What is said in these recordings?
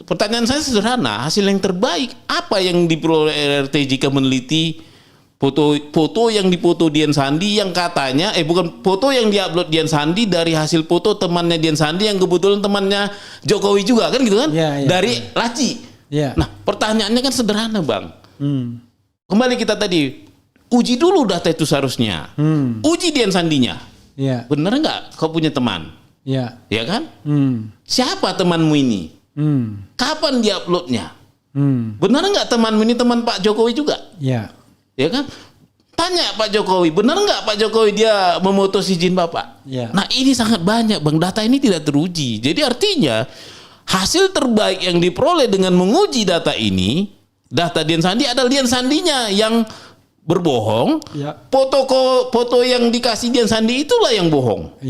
pertanyaan saya sederhana, hasil yang terbaik apa yang diperoleh RRT jika meneliti foto yang dipoto Dian Sandi yang katanya bukan foto yang diupload Dian Sandi dari hasil foto temannya Dian Sandi yang kebetulan temannya Jokowi juga kan gitu kan? Dari laci. Nah, pertanyaannya kan sederhana, Bang. Kembali kita tadi uji dulu data itu seharusnya. Uji Dian Sandinya. Bener nggak kau punya teman? Ya kan? Siapa temanmu ini? Kapan dia uploadnya? Benar nggak temanmu ini teman Pak Jokowi juga? Ya kan? Tanya Pak Jokowi, benar nggak Pak Jokowi dia memutus izin Bapak? Nah ini sangat banyak, Bang. Data ini tidak teruji. Jadi artinya hasil terbaik yang diperoleh dengan menguji data ini, data Dian Sandi adalah Dian Sandinya yang berbohong. Foto yang dikasih Dian Sandi itulah yang bohong.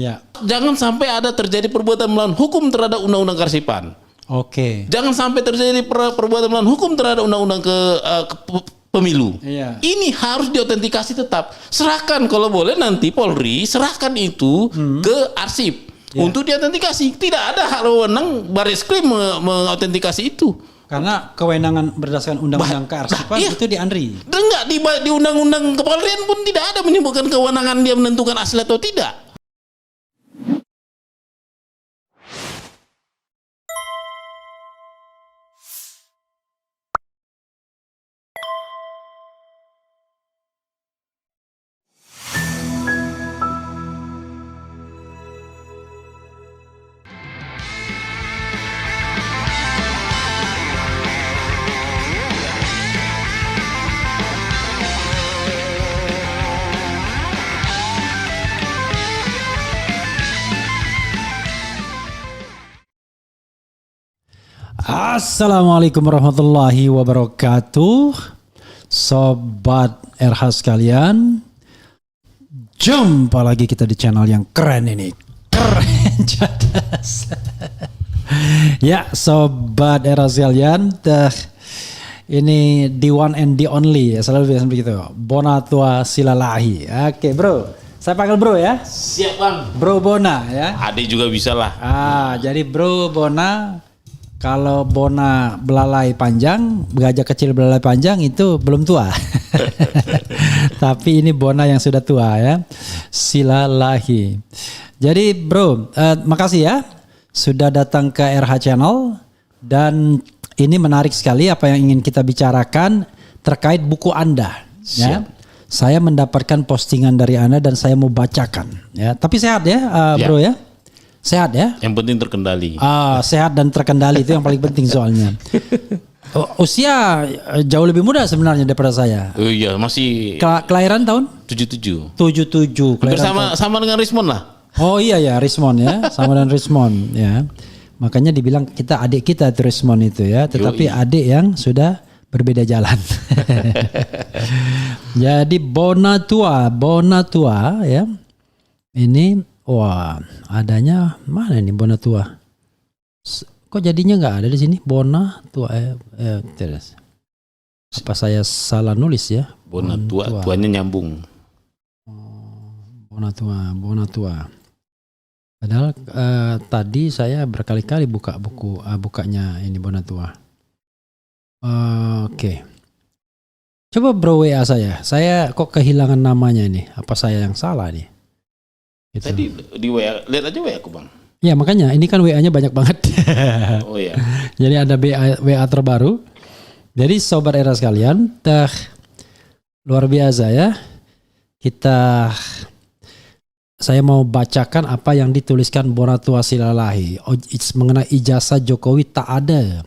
Jangan sampai ada terjadi perbuatan melawan hukum terhadap undang-undang kearsipan. Jangan sampai terjadi perbuatan melawan hukum terhadap undang-undang pemilu. Ini harus diautentikasi tetap. Serahkan kalau boleh nanti Polri serahkan itu ke arsip untuk diautentikasi. Tidak ada hak wewenang Bareskrim mengautentikasi itu. Karena kewenangan berdasarkan undang-undang kearsipan itu di ANRI. Enggak di undang-undang kepolisian pun tidak ada menyebutkan kewenangan dia menentukan asli atau tidak. Assalamualaikum warahmatullahi wabarakatuh. Sobat RH sekalian, jumpa lagi kita di channel yang keren ini. Keren cadas. Ya Sobat RH sekalian, ini the one and the only, selalu biasa begitu. Bonatua Silalahi. Oke bro, saya panggil bro ya. Siap Bang. Bro Bona ya. Adik juga bisa lah. Jadi bro Bona. Kalau Bona belalai panjang, gajah kecil belalai panjang itu belum tua. Tapi ini Bona yang sudah tua ya. Silalahi. Jadi bro, makasih ya sudah datang ke RH Channel. Dan ini menarik sekali apa yang ingin kita bicarakan terkait buku Anda. Ya. Saya mendapatkan postingan dari Anda dan saya mau bacakan. Ya. Tapi sehat ya bro ya. Sehat ya? Yang penting terkendali. Sehat dan terkendali itu yang paling penting soalnya. Usia jauh lebih muda sebenarnya daripada saya. Oh iya, masih kelahiran tahun 77. 77. Sama dengan Rismon lah. Oh iya ya, Rismon ya. Sama dengan Rismon ya. Makanya dibilang kita adik kita itu Rismon itu ya, tetapi adik yang sudah berbeda jalan. Jadi Bonatua ya. Ini wah, adanya mana nih Bonatua? Kok jadinya nggak ada di sini? Bonatua. Terus. Apa saya salah nulis ya? Bonatua, tuanya nyambung. Bonatua. Padahal tadi saya berkali-kali buka bukanya ini Bonatua. Oke. Coba bro WA saya. Saya kok kehilangan namanya ini. Apa saya yang salah nih? Gitu. Tadi di WA, lihat aja WA aku Bang. Ya makanya ini kan WA-nya banyak banget. Oh iya. Jadi ada WA terbaru. Jadi sobat era sekalian, luar biasa ya. Saya mau bacakan apa yang dituliskan Bonatua Silalahi mengenai ijazah Jokowi tak ada.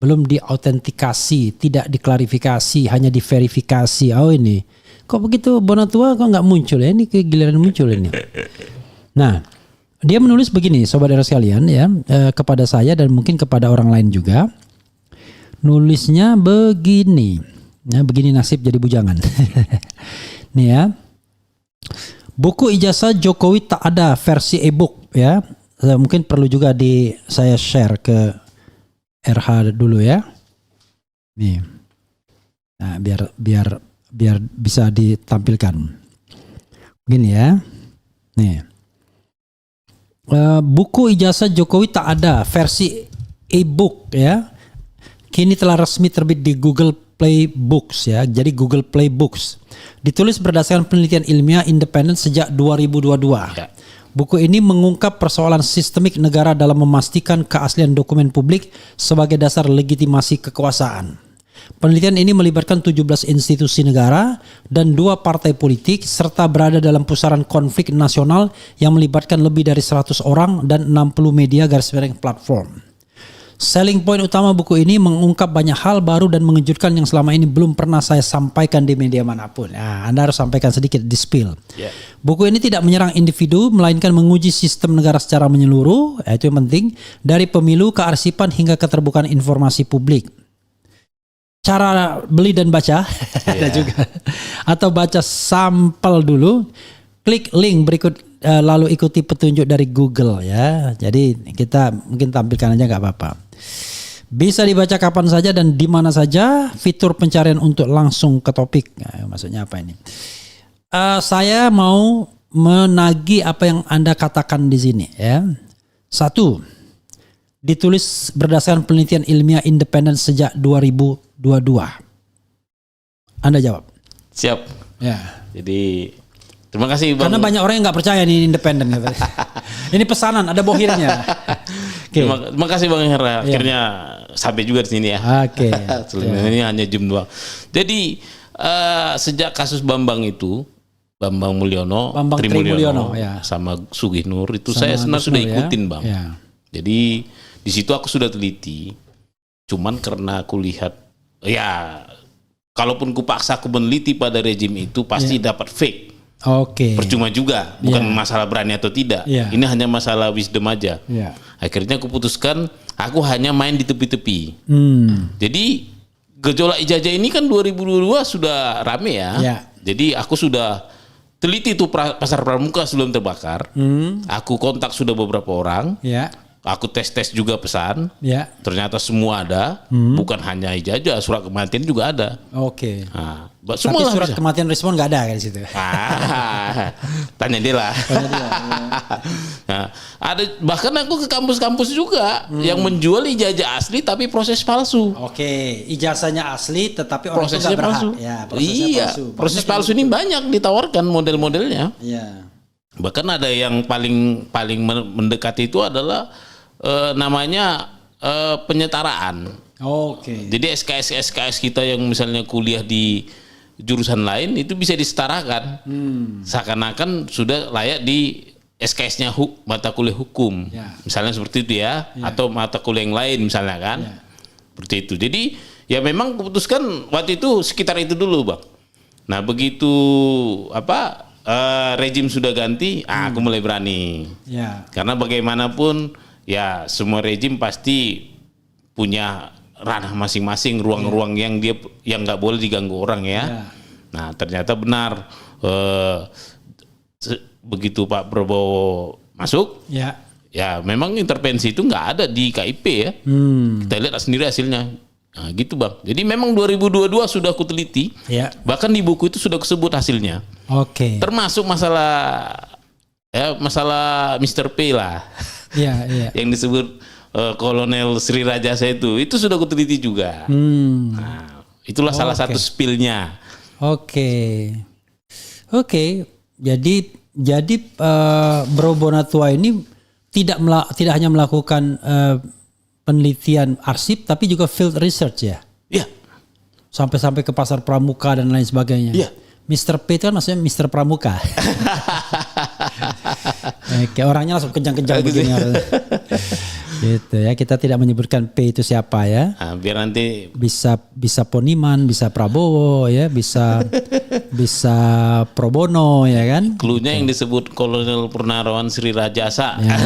Belum diautentikasi, tidak diklarifikasi, hanya diverifikasi. Oh ini. Kok begitu Bonatua kok nggak muncul ya? Ini giliran muncul ini. Nah, dia menulis begini, sobat era sekalian ya, kepada saya dan mungkin kepada orang lain juga. Nulisnya begini, ya, begini nasib jadi bujangan. Nih ya, buku ijazah Jokowi tak ada versi e-book ya. Mungkin perlu juga saya share ke RH dulu ya. Nih, nah, biar bisa ditampilkan. Begini ya. Nih. Buku ijazah Jokowi tak ada versi e-book ya. kini telah resmi terbit di Google Play Books ya. Jadi Google Play Books. Ditulis berdasarkan penelitian ilmiah independen sejak 2022. Ya. Buku ini mengungkap persoalan sistemik negara dalam memastikan keaslian dokumen publik sebagai dasar legitimasi kekuasaan. Penelitian ini melibatkan 17 institusi negara dan 2 partai politik serta berada dalam pusaran konflik nasional yang melibatkan lebih dari 100 orang dan 60 media / platform. Selling point utama buku ini mengungkap banyak hal baru dan mengejutkan yang selama ini belum pernah saya sampaikan di media manapun. Nah, Anda harus sampaikan sedikit di spill. Yeah. Buku ini tidak menyerang individu, melainkan menguji sistem negara secara menyeluruh, itu yang penting, dari pemilu, kearsipan hingga keterbukaan informasi publik. Cara beli dan baca, ada juga. Atau baca sampel dulu, klik link berikut lalu ikuti petunjuk dari Google ya. Jadi kita mungkin tampilkan aja nggak apa-apa. Bisa dibaca kapan saja dan di mana saja. Fitur pencarian untuk langsung ke topik. Nah, maksudnya apa ini? Saya mau menagih apa yang Anda katakan di sini ya. 1. Ditulis berdasarkan penelitian ilmiah independen sejak 2022. Anda jawab. Siap. Ya. Jadi terima kasih Bang. Karena banyak orang yang nggak percaya ini independen. Ini pesanan, ada bohirnya. Okay. Terima kasih Bang Hera. Akhirnya sampai juga di sini ya. Oke. Ini hanya jam 2. Jadi sejak kasus Bambang itu, Bambang Mulyono, Tri Mulyono ya. sama Sugih Nur itu Sama saya sebenarnya Gus sudah Nur, ikutin ya. Bang. Ya. Jadi di situ aku sudah teliti. Cuman karena aku lihat ya kalaupun kupaksa aku meneliti pada rejim itu pasti dapat fake. Oke. Percuma juga, bukan masalah berani atau tidak. Ini hanya masalah wisdom aja. Akhirnya aku putuskan aku hanya main di tepi-tepi. Jadi gejolak ijazah ini kan 2022 sudah rame ya. Jadi aku sudah teliti tuh pasar pramuka sebelum terbakar. Aku kontak sudah beberapa orang. Aku tes juga pesan. Ternyata semua ada. Bukan hanya ijazah, surat kematian juga ada. Oke. Nah, tapi surat kematian respon nggak ada kan di situ. Tanya dia lah. Nah, ada bahkan aku ke kampus-kampus juga yang menjual ijazah asli tapi proses palsu. Oke, ijazahnya asli tetapi orang itu nggak berhak. Palsu. Ya, prosesnya palsu. Proses palsu ini banyak ditawarkan model-modelnya. Iya. Bahkan ada yang paling mendekati itu adalah namanya penyetaraan. Oke. Jadi SKS kita yang misalnya kuliah di jurusan lain itu bisa disetarakan. Seakan-akan sudah layak di SKS-nya mata kuliah hukum. Misalnya seperti itu ya. Atau mata kuliah yang lain misalnya kan. Seperti itu. Jadi ya memang keputuskan waktu itu sekitar itu dulu Bang. Nah begitu rejim sudah ganti, aku mulai berani. Karena bagaimanapun ya semua rejim pasti punya ranah masing-masing, ruang-ruang yang nggak boleh diganggu orang ya. Nah ternyata benar begitu Pak Prabowo masuk, ya memang intervensi itu nggak ada di KIP ya. Kita lihat sendiri hasilnya. Nah, gitu Bang. Jadi memang 2022 sudah aku teliti. Bahkan di buku itu sudah disebut hasilnya. Oke. Termasuk masalah Mr. P lah. Yang disebut Kolonel Sri Rajasa itu sudah aku teliti juga. Nah, itulah salah satu spillnya. Oke. Jadi Bro Bonatua ini tidak hanya melakukan penelitian arsip tapi juga field research ya. Iya. Sampai ke pasar pramuka dan lain sebagainya. Iya. Mr. P itu kan maksudnya Mr. Pramuka. Kayak orangnya langsung kejang-kejang begini. Gitu ya, kita tidak menyebutkan P itu siapa ya. Nah, biar nanti bisa Poniman, bisa Prabowo ya, bisa Probono ya kan. Klunya yang disebut Kolonel Purnawirawan Sri Rajasa. Ya.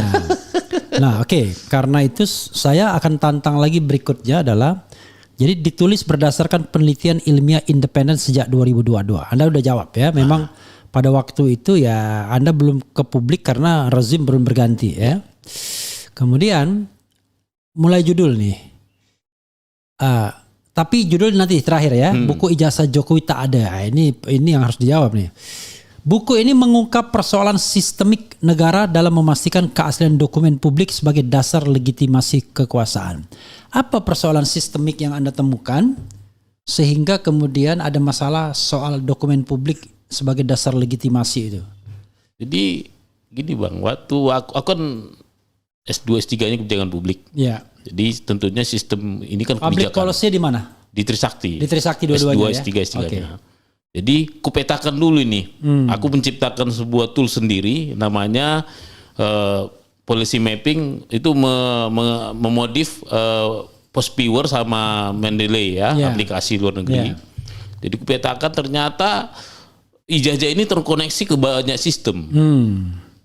Nah, oke. Karena itu saya akan tantang lagi berikutnya adalah jadi ditulis berdasarkan penelitian ilmiah independen sejak 2022. Anda udah jawab ya. Memang pada waktu itu ya Anda belum ke publik karena rezim belum berganti ya. Kemudian mulai judul nih. Tapi judul nanti terakhir ya. Buku ijazah Jokowi tak ada. Ini yang harus dijawab nih. Buku ini mengungkap persoalan sistemik negara dalam memastikan keaslian dokumen publik sebagai dasar legitimasi kekuasaan. Apa persoalan sistemik yang Anda temukan sehingga kemudian ada masalah soal dokumen publik sebagai dasar legitimasi itu? Jadi gini Bang, waktu aku kan S2 S3-nya kebijakan publik. Ya. Jadi tentunya sistem ini kan Public kebijakan. policy di mana? Di Trisakti. Di Trisakti dua-duanya S2 ya? S3 Oke. Jadi kupetakan dulu ini. Aku menciptakan sebuah tool sendiri namanya policy mapping, itu memodif Postviewer sama Mendeley ya, Ya. aplikasi luar negeri. Ya. Jadi kupetakan ternyata ijazah ini terkoneksi ke banyak sistem.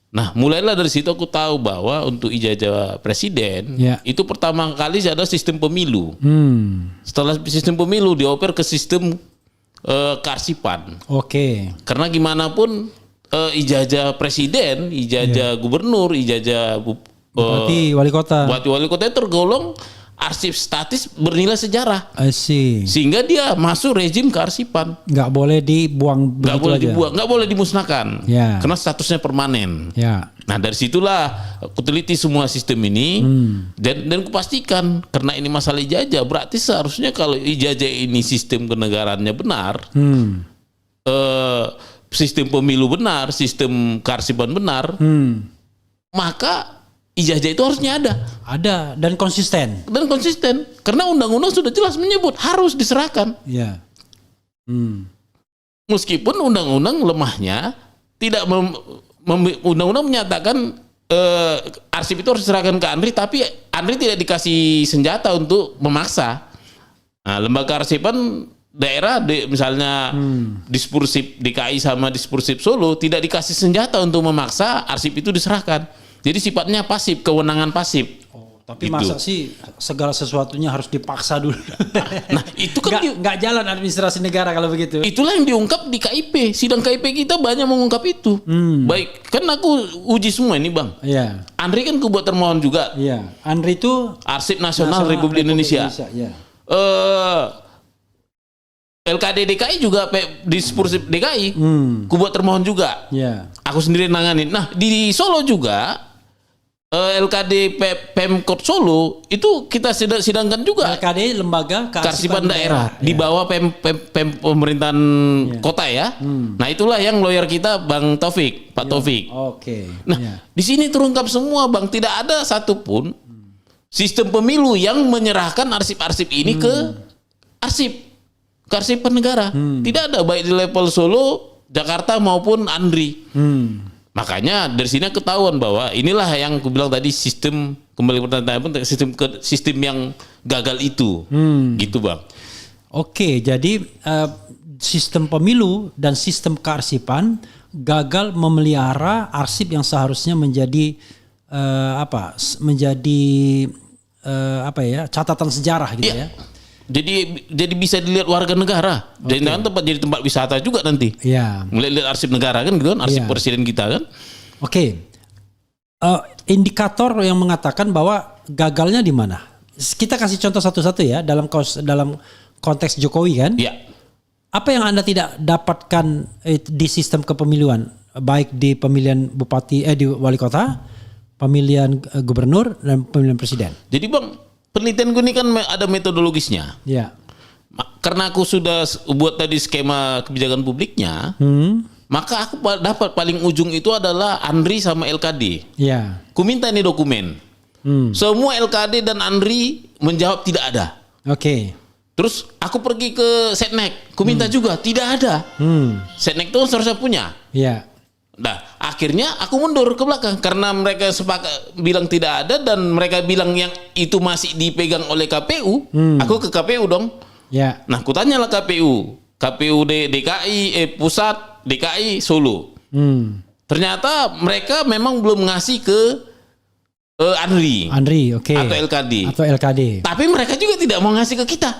Nah, mulailah dari situ aku tahu bahwa untuk ijazah presiden Ya. itu pertama kali ada sistem pemilu. Setelah sistem pemilu dioper ke sistem kearsipan. Oke. Karena gimana pun ijazah presiden, ijazah gubernur, ijazah Berarti wali kota. bupati wali kota itu tergolong arsip statis bernilai sejarah. I see. Sehingga dia masuk rezim kearsipan. Nggak boleh dibuang Nggak begitu boleh aja. dibuang, nggak boleh dimusnahkan. Ya. Karena statusnya permanen. Ya. Nah dari situlah aku teliti semua sistem ini dan kupastikan karena ini masalah ijazah berarti seharusnya kalau ijazah ini sistem kenegaraannya benar, sistem pemilu benar, sistem kearsipan benar, maka ijazah itu harusnya ada Ada dan konsisten. dan konsisten karena undang-undang sudah jelas menyebut harus diserahkan. Ya. Meskipun undang-undang lemahnya tidak undang-undang menyatakan arsip itu harus diserahkan ke ANRI, tapi ANRI tidak dikasih senjata untuk memaksa. Nah, lembaga arsipan daerah misalnya Dispursip DKI sama Dispursip Solo tidak dikasih senjata untuk memaksa arsip itu diserahkan. Jadi sifatnya pasif, kewenangan pasif. Tapi Gitu. masa sih segala sesuatunya harus dipaksa dulu? Nah, itu kan nggak jalan administrasi negara kalau begitu. itulah yang diungkap di KIP. Sidang KIP kita banyak mengungkap itu. Baik, kan aku uji semua ini Bang. Iya. Andri kan kubuat termohon juga. Iya. Andri itu Arsip Nasional Republik Indonesia. Iya. LKD DKI juga Dispursip DKI. Kubuat termohon juga. Iya. Aku sendiri nanganin. Nah, di Solo juga LKD Pemkot Solo itu kita sidangkan juga. LKD lembaga Kearsipan daerah di bawah pemerintahan kota ya. Nah, itulah yang lawyer kita Bang Taufik, Pak Taufik. Oke. Nah, di sini terungkap semua Bang, tidak ada satupun sistem pemilu yang menyerahkan arsip-arsip ini ke kearsipan negara. Tidak ada baik di level Solo, Jakarta maupun Andri. Makanya dari sini ketahuan bahwa inilah yang aku bilang tadi sistem kembali pertanyaan sistem yang gagal itu. Gitu Bang. Oke, jadi sistem pemilu dan sistem kearsipan gagal memelihara arsip yang seharusnya menjadi catatan sejarah gitu ya. Jadi bisa dilihat warga negara. Dan tempat jadi tempat wisata juga nanti. Iya. Melihat arsip negara kan gitu kan, arsip Iya. presiden kita kan. Oke. Indikator yang mengatakan bahwa gagalnya di mana? Kita kasih contoh satu-satu ya dalam konteks Jokowi kan. Iya. Apa yang Anda tidak dapatkan di sistem kepemiluan, baik di pemilihan di wali kota, pemilihan gubernur dan pemilihan presiden? Jadi Bang, penelitian gue ini kan ada metodologisnya. Ya. Karena aku sudah buat tadi skema kebijakan publiknya, maka aku dapat paling ujung itu adalah Andri sama LKD. Ya. Ku minta ini dokumen. Semua LKD dan Andri menjawab tidak ada. Oke. Terus aku pergi ke Setnek, ku minta juga tidak ada. Setnek itu seharusnya punya. Ya. Nah, akhirnya aku mundur ke belakang karena mereka sepakat bilang tidak ada dan mereka bilang yang itu masih dipegang oleh KPU. Aku ke KPU dong. Ya. Nah, aku tanyalah KPU DKI pusat, DKI Solo. Ternyata mereka memang belum ngasih ke Andri, oke. atau LKD. Atau LKD. Tapi mereka juga tidak mau ngasih ke kita.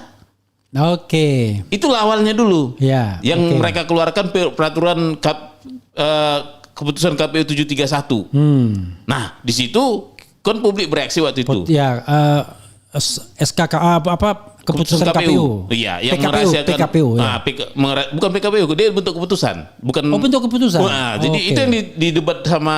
Oke. Itulah awalnya dulu. Ya. Yang oke. mereka keluarkan peraturan keputusan KPU 731. Nah, di situ kan publik bereaksi waktu itu. SKKA Keputusan KPU. Iya, yang PKPU, merahasiakan. PKPU, ya. Bukan PKPU, dia bentuk keputusan. Bukan. Oh, bentuk keputusan. Jadi Oke. itu yang didebat sama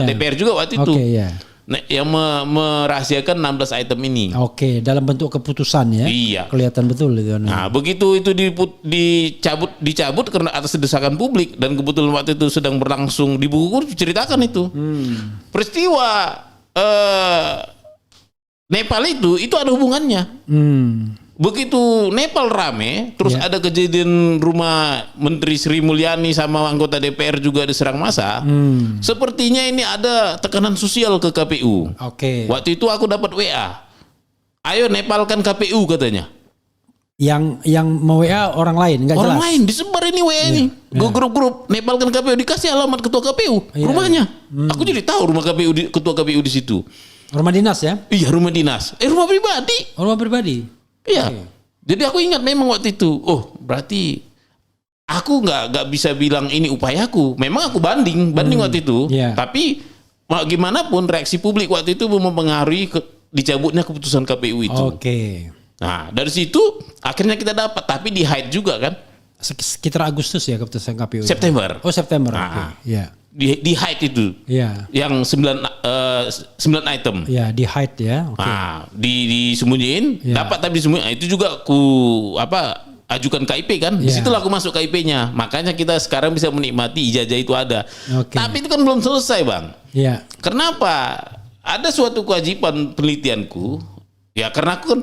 Iya. DPR juga waktu itu. Oke, ya. Nah, yang merahasiakan 16 item ini. Oke, dalam bentuk keputusan ya. Iya. Kelihatan betul itu. Nah, begitu itu dicabut karena atas desakan publik dan kebetulan waktu itu sedang berlangsung di buku ceritakan itu. Peristiwa Nepal itu ada hubungannya. Begitu Nepal rame, terus ada kejadian rumah Menteri Sri Mulyani sama anggota DPR juga diserang massa. Sepertinya ini ada tekanan sosial ke KPU. Oke. Waktu itu aku dapat WA. Ayo nepalkan KPU katanya. Yang mau WA orang lain nggak jelas. Orang lain disebar ini WA ini. Gue grup-grup nepalkan KPU, dikasih alamat ketua KPU rumahnya. Aku jadi tahu rumah KPU ketua KPU di situ. Rumah dinas ya? Iya, rumah dinas. Rumah pribadi. Rumah pribadi. Iya. Jadi aku ingat memang waktu itu. Oh, berarti aku nggak bisa bilang ini upayaku. Memang aku banding waktu itu. Iya. Tapi gimana pun reaksi publik waktu itu mempengaruhi dicabutnya keputusan KPU itu. Oke. Nah, dari situ akhirnya kita dapat, tapi di hide juga kan. Sekitar Agustus ya keputusan KPU. September. Oh, September. Nah. Oke. Ya. Di hide itu. Ya. Yang 9 item. Ya, di hide ya. Oke. Nah, disembunyiin, Ya. dapat tapi disembunyiin. Nah, itu juga ajukan KIP kan. Ya. Disitulah aku masuk KIP-nya. Makanya kita sekarang bisa menikmati ijazah itu ada. Oke. Tapi itu kan belum selesai, Bang. Ya. Kenapa? Ada suatu kewajiban penelitianku. Ya, karena aku kan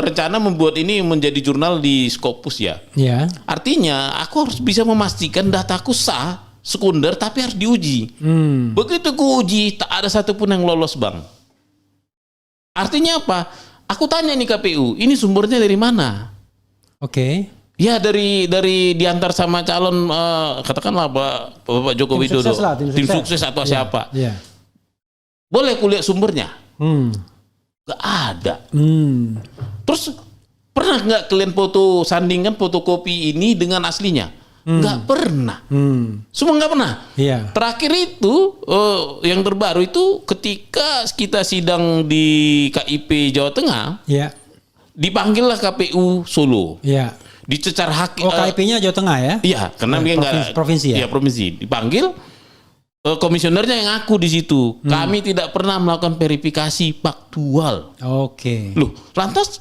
rencana membuat ini menjadi jurnal di Scopus ya. Ya. Artinya aku harus bisa memastikan dataku sah, sekunder, tapi harus diuji. Begitu ku uji, tak ada satupun yang lolos, Bang. Artinya apa? Aku tanya nih KPU, ini sumbernya dari mana? Oke. Ya dari diantar sama calon katakanlah Bapak Joko Tim Widodo, sukses lah, tim sukses atau siapa? Ya. Boleh kulihat sumbernya? Hmm. Gak ada. Terus Pernah nggak kalian sandingkan fotokopi ini dengan aslinya? Nggak pernah. Semua nggak pernah. Iya. Terakhir itu yang terbaru itu ketika kita sidang di KIP Jawa Tengah, Iya. dipanggillah KPU Solo. Iya. Dicecar hakim. Oh, KIP-nya Jawa Tengah ya? Iya, karena dia nggak provinsi ya? Iya, provinsi. Dipanggil komisionernya yang ngaku di situ. Kami tidak pernah melakukan verifikasi faktual. Oke. Loh, lantas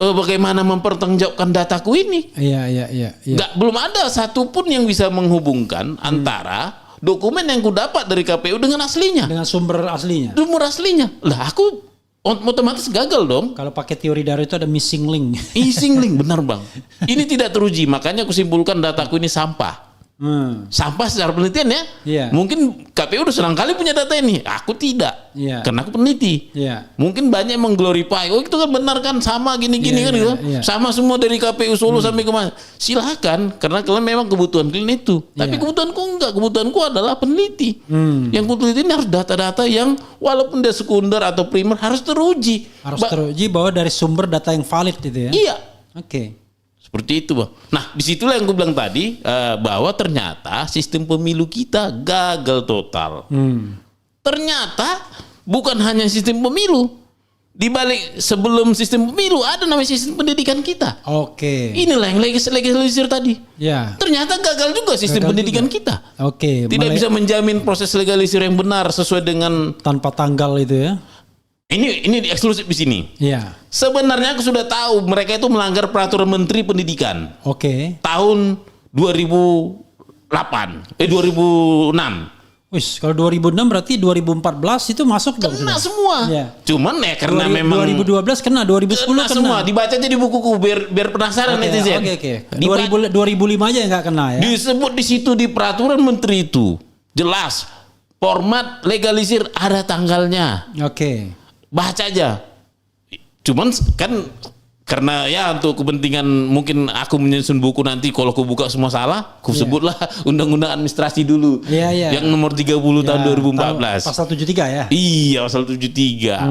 bagaimana mempertanggungjawabkan dataku ini? Iya. Belum ada satupun yang bisa menghubungkan antara dokumen yang ku dapat dari KPU dengan aslinya. Dengan sumber aslinya. Sumber aslinya. Lah aku otomatis gagal dong. Kalau pakai teori Darwin itu ada missing link. Missing link, benar Bang. Ini tidak teruji, makanya aku simpulkan dataku ini sampah. Sampah secara penelitian ya. Iya. Mungkin KPU udah senang kali punya data ini. Aku tidak. Iya. Karena aku peneliti. Iya. Mungkin banyak yang mengglorify. Oh itu kan benar kan sama gini-gini Iya, kan iya, gitu. iya. Sama semua dari KPU Solo sampai kemana. Silakan. Karena kalian memang kebutuhan kalian itu. Tapi kebutuhanku enggak. Kebutuhanku adalah peneliti. Yang ku teliti ini harus data-data yang walaupun dia sekunder atau primer harus teruji. Harus teruji bahwa dari sumber data yang valid itu ya. Iya. Oke. Seperti itu, Bang. Nah, disitulah yang gue bilang tadi bahwa ternyata sistem pemilu kita gagal total. Ternyata bukan hanya sistem pemilu. Di balik sebelum sistem pemilu ada namanya sistem pendidikan kita. Oke. Inilah yang legalisir tadi. Ya. Ternyata gagal juga sistem Gagal pendidikan juga. kita. Oke. Tidak bisa menjamin proses legalisir yang benar sesuai dengan tanpa tanggal itu ya. ini eksklusif di sini. Iya. Sebenarnya aku sudah tahu mereka itu melanggar peraturan Menteri Pendidikan. Oke. Tahun 2006. Wis, kalau 2006 berarti 2014 itu masuk dong Kena sudah. semua. Iya. Cuman ya karena memang 2012 kena, 2010 kena kena. semua. Dibaca aja di bukuku biar penasaran netizen. Oke. 2005 aja yang nggak kena ya. Disebut di situ di peraturan menteri itu jelas format legalisir ada tanggalnya. Oke. Baca aja. Cuman kan karena ya untuk kepentingan mungkin aku menyusun buku nanti kalau aku buka semua salah, aku sebutlah undang-undang administrasi dulu. Iya. Yang nomor 30 tahun 2014. Pasal 73 ya. Iya, pasal 73.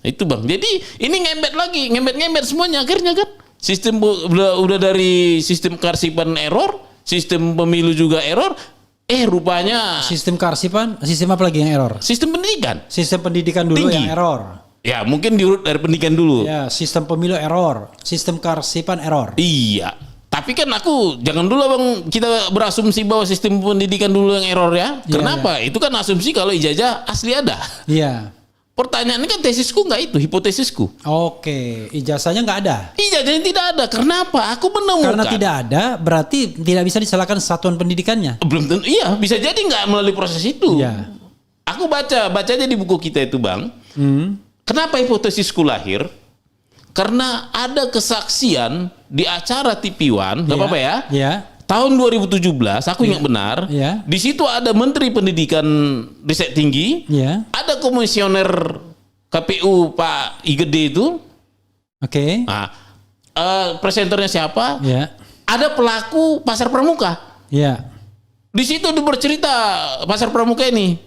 Itu Bang. Jadi ini ngebet semuanya akhirnya kan. Sistem udah dari sistem kearsipan error, sistem pemilu juga error. Sistem Rupanya kearsipan, sistem apa lagi yang error? sistem pendidikan Sistem pendidikan dulu Tinggi. yang error. Ya mungkin diurut dari pendidikan dulu. Ya, sistem pemilu error, sistem kearsipan error. Iya. Tapi kan aku jangan dulu bang kita berasumsi bahwa sistem pendidikan dulu yang error ya. Iya, Kenapa? Itu kan asumsi kalau ijazah asli ada. Iya. Pertanyaannya kan tesisku nggak itu, hipotesisku. Oke, ijazahnya nggak ada. Ijazahnya tidak ada. Kenapa? Aku menemukan. Karena tidak ada, berarti tidak bisa disalahkan satuan pendidikannya. Belum tentu. Iya, bisa jadi nggak melalui proses itu. Iya. Aku baca aja di buku kita itu bang. Kenapa hipotesisku lahir? Karena ada kesaksian di acara TV One, nggak apa-apa ya? Iya. Tahun 2017, aku ingat benar. Iya. Di situ ada Menteri Pendidikan Riset Tinggi, Iya. ada komisioner KPU Pak Igede itu. Oke. Nah, presenternya siapa? Iya. Ada pelaku pasar pramuka. Iya. Di situ bercerita pasar pramuka ini.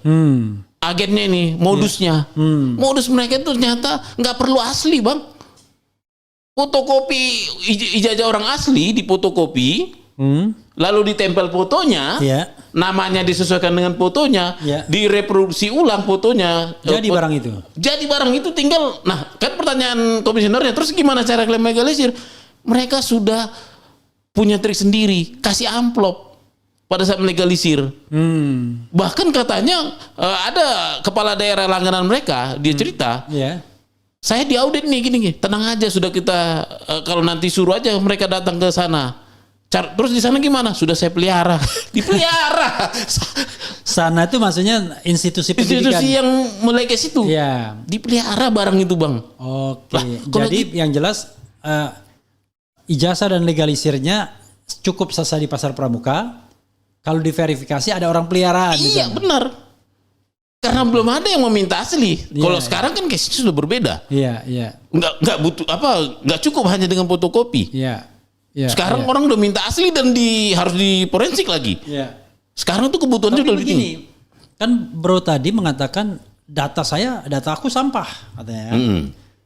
Agennya ini, modusnya. Modus mereka itu ternyata nggak perlu asli bang. Fotokopi ijazah orang asli difotokopi, lalu ditempel fotonya, Iya. namanya disesuaikan dengan fotonya, Iya. direproduksi ulang fotonya. Jadi barang itu. Jadi barang itu tinggal, nah kan pertanyaan komisionernya, terus gimana cara klaim legalisir? Mereka sudah punya trik sendiri, kasih amplop pada saat melegalisir. Bahkan katanya ada kepala daerah langganan mereka, dia cerita, Iya. saya diaudit nih gini, tenang aja sudah kita kalau nanti suruh aja mereka datang ke sana. Terus di sana gimana? Sudah saya pelihara, dipelihara. Sana itu maksudnya institusi pendidikan. Institusi yang meleges itu, Iya. dipelihara barang itu bang. Oke. Lah, kalau Jadi yang jelas ijazah dan legalisirnya cukup selesai di pasar pramuka. Kalau diverifikasi ada orang peliharaan. di Iya sana. benar. Karena belum ada yang meminta asli. Iya, Kalau iya. sekarang kan case sudah berbeda. Iya, iya. Nggak butuh nggak cukup hanya dengan fotokopi. Iya. Iya. Sekarang iya. orang udah minta asli dan harus diforensik lagi. Iya. Sekarang tuh kebutuhannya Tapi udah lebih tinggi. begini, kan bro tadi mengatakan data aku sampah katanya.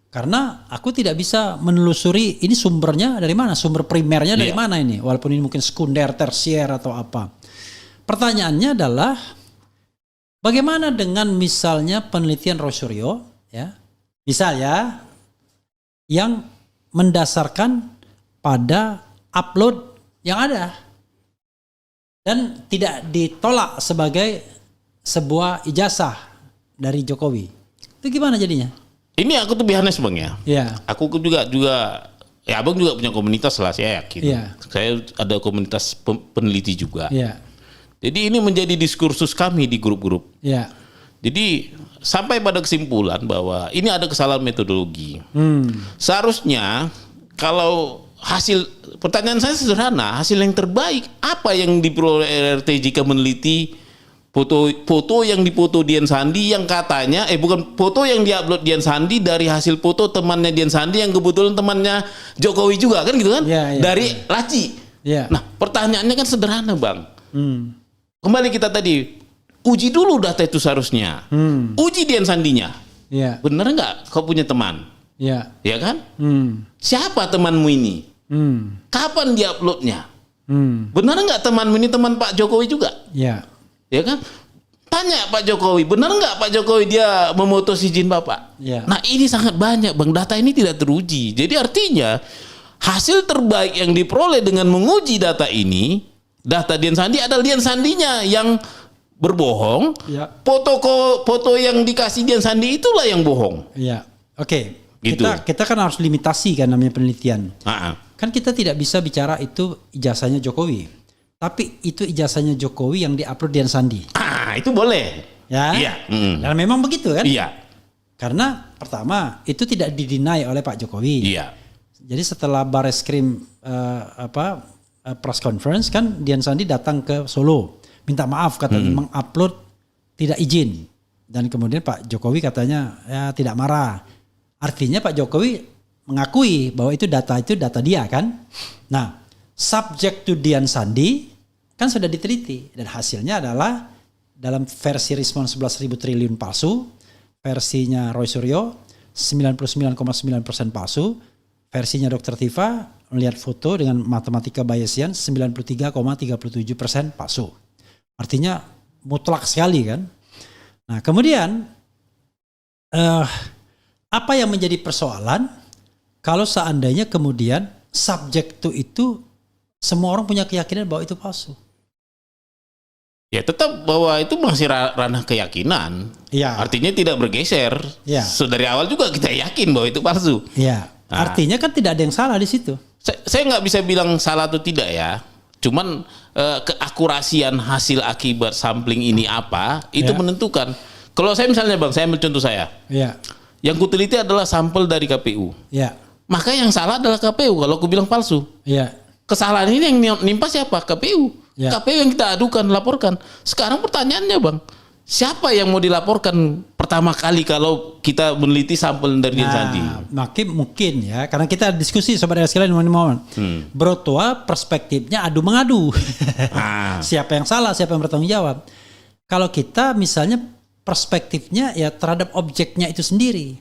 Karena aku tidak bisa menelusuri ini sumbernya dari mana, sumber primernya dari Iya. mana ini, walaupun ini mungkin sekunder, tersier atau apa. Pertanyaannya adalah bagaimana dengan misalnya penelitian Rosario, ya, misalnya yang mendasarkan pada upload yang ada dan tidak ditolak sebagai sebuah ijazah dari Jokowi. Itu gimana jadinya? Ini aku tuh biasanya bang ya. Iya. Aku juga ya abang juga punya komunitas lah saya yakin. Iya. Saya ada komunitas peneliti juga. Iya. Jadi ini menjadi diskursus kami di grup-grup. Iya. Jadi sampai pada kesimpulan bahwa ini ada kesalahan metodologi. Seharusnya kalau pertanyaan saya sederhana, hasil yang terbaik apa yang diperoleh RT jika meneliti foto yang dipoto Dian Sandi yang katanya bukan foto yang diupload Dian Sandi dari hasil foto temannya Dian Sandi yang kebetulan temannya Jokowi juga kan gitu kan? Iya, iya, dari laci. Iya. Nah, pertanyaannya kan sederhana, Bang. Kembali kita tadi uji dulu data itu seharusnya. Uji Dian Sandinya. Iya. Bener nggak kau punya teman? Iya. Ya kan? Siapa temanmu ini? Kapan dia uploadnya? Benar nggak temanmu ini teman Pak Jokowi juga? Iya. Ya kan? Tanya Pak Jokowi, benar nggak Pak Jokowi dia memutus izin Bapak? Iya. Nah ini sangat banyak Bang, data ini tidak teruji. Jadi artinya hasil terbaik yang diperoleh dengan menguji data ini, data Dian Sandi adalah Dian Sandinya yang berbohong. Iya. Foto yang dikasih Dian Sandi itulah yang bohong. Iya. Oke. Gitu. Kita kan harus limitasi kan namanya penelitian. Kan kita tidak bisa bicara itu ijazahnya Jokowi. Tapi itu ijazahnya Jokowi yang diupload Dian Sandi. Itu boleh. Ya. Iya. Dan memang begitu kan? Iya. Karena pertama itu tidak didinai oleh Pak Jokowi. Iya. Jadi setelah Bareskrim press conference kan Dian Sandi datang ke Solo minta maaf katanya mengupload tidak izin dan kemudian Pak Jokowi katanya ya tidak marah. Artinya Pak Jokowi mengakui bahwa itu data dia kan. Nah, subject to Dian Sandi kan sudah diteliti dan hasilnya adalah dalam versi Rismon 11.000 triliun palsu, versinya Roy Suryo 99,9% palsu, versinya Dr. Tifa melihat foto dengan matematika Bayesian 93,37% palsu. Artinya mutlak sekali kan. Nah kemudian Apa yang menjadi persoalan kalau seandainya kemudian subjek itu semua orang punya keyakinan bahwa itu palsu? Ya tetap bahwa itu masih ranah keyakinan. Ya. Artinya tidak bergeser. Ya. So, dari awal juga kita yakin bahwa itu palsu. Ya. Nah. Artinya kan tidak ada yang salah di situ. Saya nggak bisa bilang salah atau tidak ya. Cuman keakurasian hasil akibat sampling ini apa itu Ya. menentukan. Kalau saya misalnya Bang, saya ambil contoh saya. Ya. Yang kuteliti adalah sampel dari KPU. Ya. Maka yang salah adalah KPU kalau aku bilang palsu. Ya. Kesalahan ini yang nimpa siapa? KPU. Ya. KPU yang kita adukan, laporkan. Sekarang pertanyaannya Bang, siapa yang mau dilaporkan pertama kali kalau kita meneliti sampel dari Dian Sandi? Mungkin ya, karena kita diskusi sobat sekalian mohon. Bro Tua perspektifnya adu mengadu. Siapa yang salah, siapa yang bertanggung jawab. Kalau kita misalnya perspektifnya ya terhadap objeknya itu sendiri.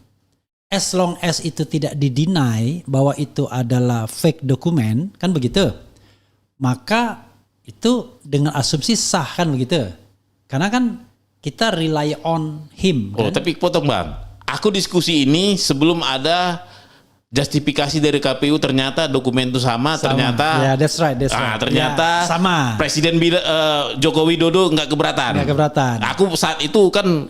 As long as itu tidak dideny bahwa itu adalah fake dokumen, kan begitu. Maka itu dengan asumsi sah kan begitu. Karena kan kita rely on him. Oh, Kan? tapi potong Bang. Aku diskusi ini sebelum ada justifikasi dari KPU ternyata dokumen itu sama. Ternyata Ya, that's right. ternyata Ya, sama. Presiden Joko Widodo nggak keberatan. Nggak keberatan. Aku saat itu kan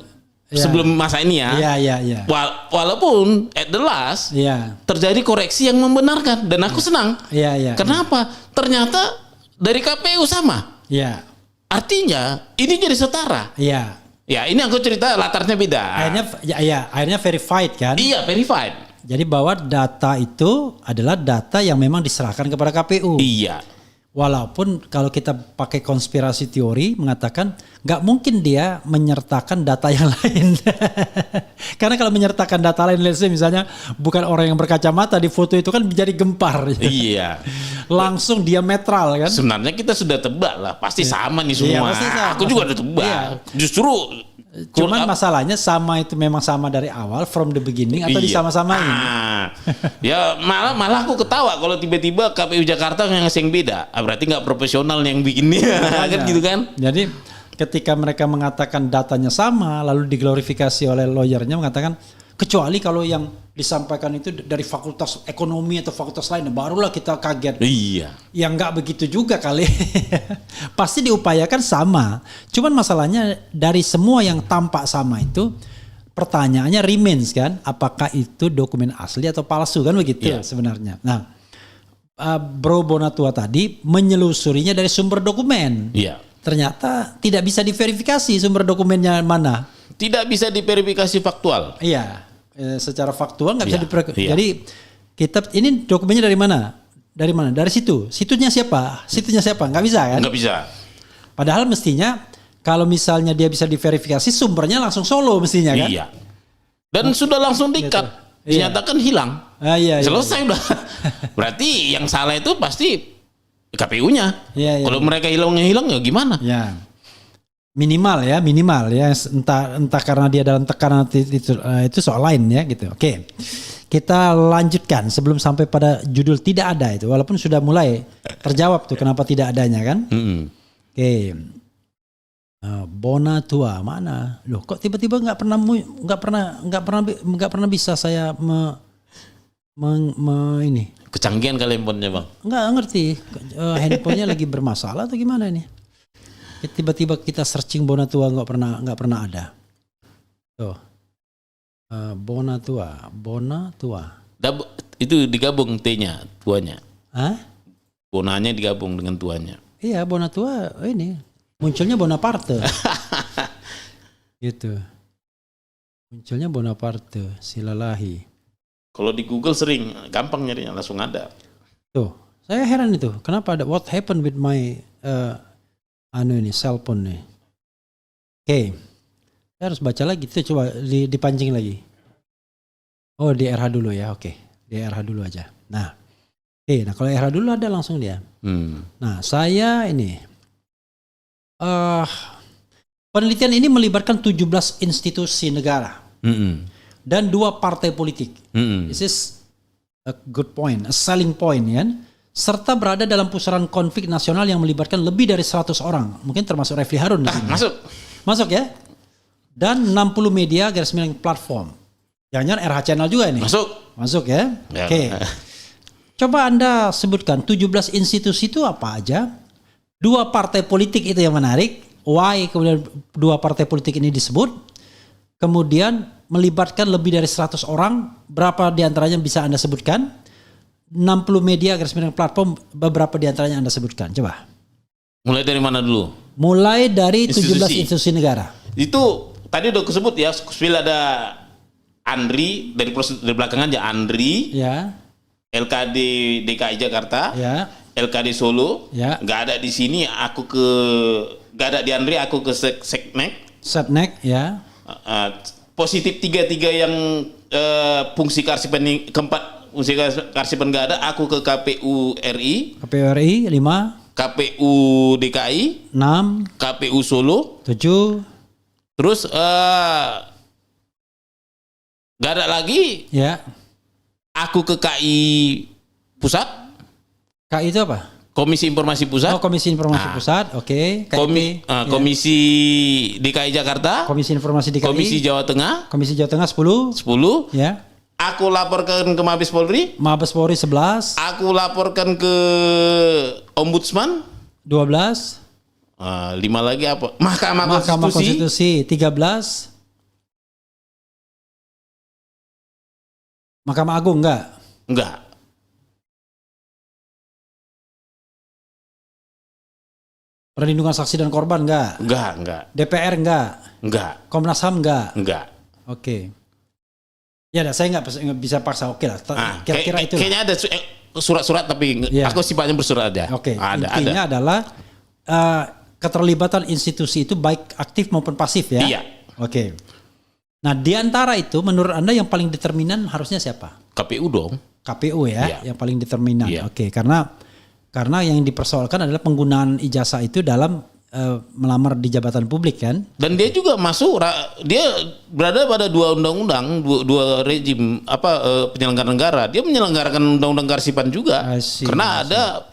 sebelum masa ini ya. Iya. Walaupun at the last Iya. terjadi koreksi yang membenarkan dan aku senang. Iya. Kenapa? Ternyata dari KPU sama. Iya. Artinya ini jadi setara. Iya. Ya ini aku cerita latarnya beda. Akhirnya verified kan? Iya verified. Jadi bahwa data itu adalah data yang memang diserahkan kepada KPU. Iya. Walaupun kalau kita pakai konspirasi teori mengatakan nggak mungkin dia menyertakan data yang lain. Karena kalau menyertakan data lain, let's say misalnya bukan orang yang berkacamata di foto itu kan menjadi gempar. Iya. Langsung diametral kan? Sebenarnya kita sudah tebak lah, pasti sama nih semua. Iya, pasti sama. Aku juga udah tebak. Iya. Justru Cuman masalahnya sama itu memang sama dari awal from the beginning atau Iya. disama-samain. Ya malah aku ketawa kalau tiba-tiba KPU Jakarta ngasih yang beda. Berarti nggak profesional yang bikinnya, kan gitu kan? Jadi ketika mereka mengatakan datanya sama, lalu diglorifikasi oleh lawyernya mengatakan kecuali kalau yang disampaikan itu dari fakultas ekonomi atau fakultas lain, barulah kita kaget. Iya. Ya nggak begitu juga kali. Pasti diupayakan sama. Cuman masalahnya dari semua yang tampak sama itu, pertanyaannya remains kan, apakah itu dokumen asli atau palsu kan begitu sebenarnya. Nah, Bro Bonatua tadi menyelusurinya dari sumber dokumen. Iya. Ternyata tidak bisa diverifikasi sumber dokumennya mana. Tidak bisa diverifikasi faktual. Iya, secara faktual nggak bisa Iya, diverifikasi. iya. Jadi kita ini dokumennya dari mana? Dari mana? Dari situ. Situnya siapa? Situnya siapa? Nggak bisa kan? Nggak bisa. Padahal mestinya kalau misalnya dia bisa diverifikasi sumbernya langsung Solo mestinya kan? Iya. Dan sudah langsung di-cut. Iya. Dinyatakan hilang. Iya. Selesai udah. Berarti yang salah itu pasti KPU-nya. Iya. Kalau mereka hilang ya gimana? Ya. Minimal ya. Entah karena dia dalam tekanan itu soal lain ya gitu. Oke. Kita lanjutkan sebelum sampai pada judul tidak ada itu. Walaupun sudah mulai terjawab tuh kenapa tidak adanya kan? Oke. Bonatua mana? Loh, kok tiba-tiba nggak pernah bisa saya ini. Kecanggihan kali handphonenya Bang. Nggak ngerti. Handphonenya lagi bermasalah atau gimana ini? Tiba-tiba kita searching Bonatua nggak pernah ada. Tuh. Bonatua. Itu digabung T-nya, tuanya. Hah? Bonanya digabung dengan tuanya. Iya, Bonatua ini. Munculnya Bonaparte. Gitu. Munculnya Bonaparte, Silalahi. Kalau di Google sering, gampang nyarinya, langsung ada. Tuh, saya heran itu. Kenapa ada what happened with my cell phone nih. Oke. Saya harus baca lagi. Itu coba dipancing lagi. Oh, di RH dulu ya. Oke. Di RH dulu aja. Nah. Nah kalau RH dulu ada langsung dia. Nah, saya ini penelitian ini melibatkan 17 institusi negara dan 2 partai politik. This is a good point, a selling point ya. Serta berada dalam pusaran konflik nasional yang melibatkan lebih dari 100 orang. Mungkin termasuk Refli Harun. Masuk. Masuk ya. Dan 60 media / platform. Jangan-jangan RH Channel juga ini. Masuk ya. Ya. Oke. Coba Anda sebutkan 17 institusi itu apa aja? 2 partai politik itu yang menarik. Why kemudian 2 partai politik ini disebut? Kemudian melibatkan lebih dari 100 orang. Berapa diantaranya bisa Anda sebutkan? 60 media garis miring platform, beberapa diantaranya Anda sebutkan. Coba. Mulai dari mana dulu? Mulai dari 17 institusi negara. Itu tadi udah kesebut ya. Spill ada Andri dari belakangan aja Andri. Ya. LKD DKI Jakarta. Ya. LKD Solo. Ya. Nggak ada di sini. Nggak ada di Andri. Aku ke Seknek. Setnek ya. Positif 3 yang fungsi karsipan keempat fungsi karsipan nggak ada. Aku ke KPU RI. KPU RI 5. KPU DKI. 6. KPU Solo. 7. Terus nggak ada lagi. Ya. Aku ke KI Pusat. KI itu apa? Komisi Informasi Pusat. Oh, Komisi Informasi Pusat. Oke. Komisi DKI Jakarta. Komisi Informasi DKI. Komisi Jawa Tengah. Komisi Jawa Tengah 10. 10. Ya. Aku laporkan ke Mabes Polri. Mabes Polri 11. Aku laporkan ke Ombudsman. 12. 5 lagi apa? Mahkamah Konstitusi 13. Mahkamah Agung enggak? Enggak. Perlindungan saksi dan korban enggak? Enggak. DPR enggak? Enggak. Komnas HAM enggak? Enggak. Oke. Ya, saya nggak bisa paksa. Oke lah. Kira-kira itu. Kayaknya ada surat-surat tapi aku sifatnya bersurat aja. Oke. Intinya adalah keterlibatan institusi itu baik aktif maupun pasif ya. Iya. Oke. Nah, di antara itu menurut Anda yang paling determinan harusnya siapa? KPU dong. KPU ya, Iya. yang paling determinan. Iya. Oke, karena yang dipersoalkan adalah penggunaan ijazah itu dalam melamar di jabatan publik kan. Dan dia juga masuk, dia berada pada 2 undang-undang, 2 rejim penyelenggara negara. Dia menyelenggarakan undang-undang karsipan juga. Karena ada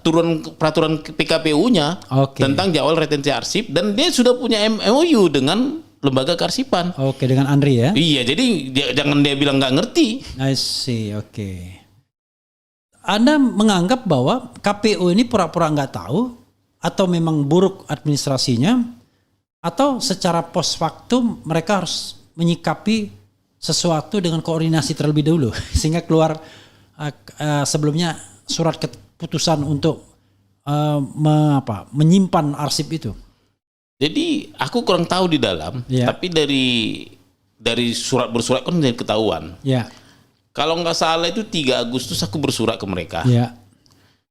peraturan PKPU-nya tentang jadwal retensi arsip dan dia sudah punya MOU dengan lembaga karsipan. Oke, dengan Andri ya. Iya, jadi jangan dia bilang nggak ngerti. I see, oke. Anda menganggap bahwa KPU ini pura-pura nggak tahu atau memang buruk administrasinya atau secara post factum mereka harus menyikapi sesuatu dengan koordinasi terlebih dahulu sehingga keluar sebelumnya surat keputusan untuk menyimpan arsip itu. Jadi aku kurang tahu di dalam, tapi dari surat bersurat kan dari ketahuan. Ya. Kalau nggak salah itu 3 Agustus aku bersurat ke mereka. Ya.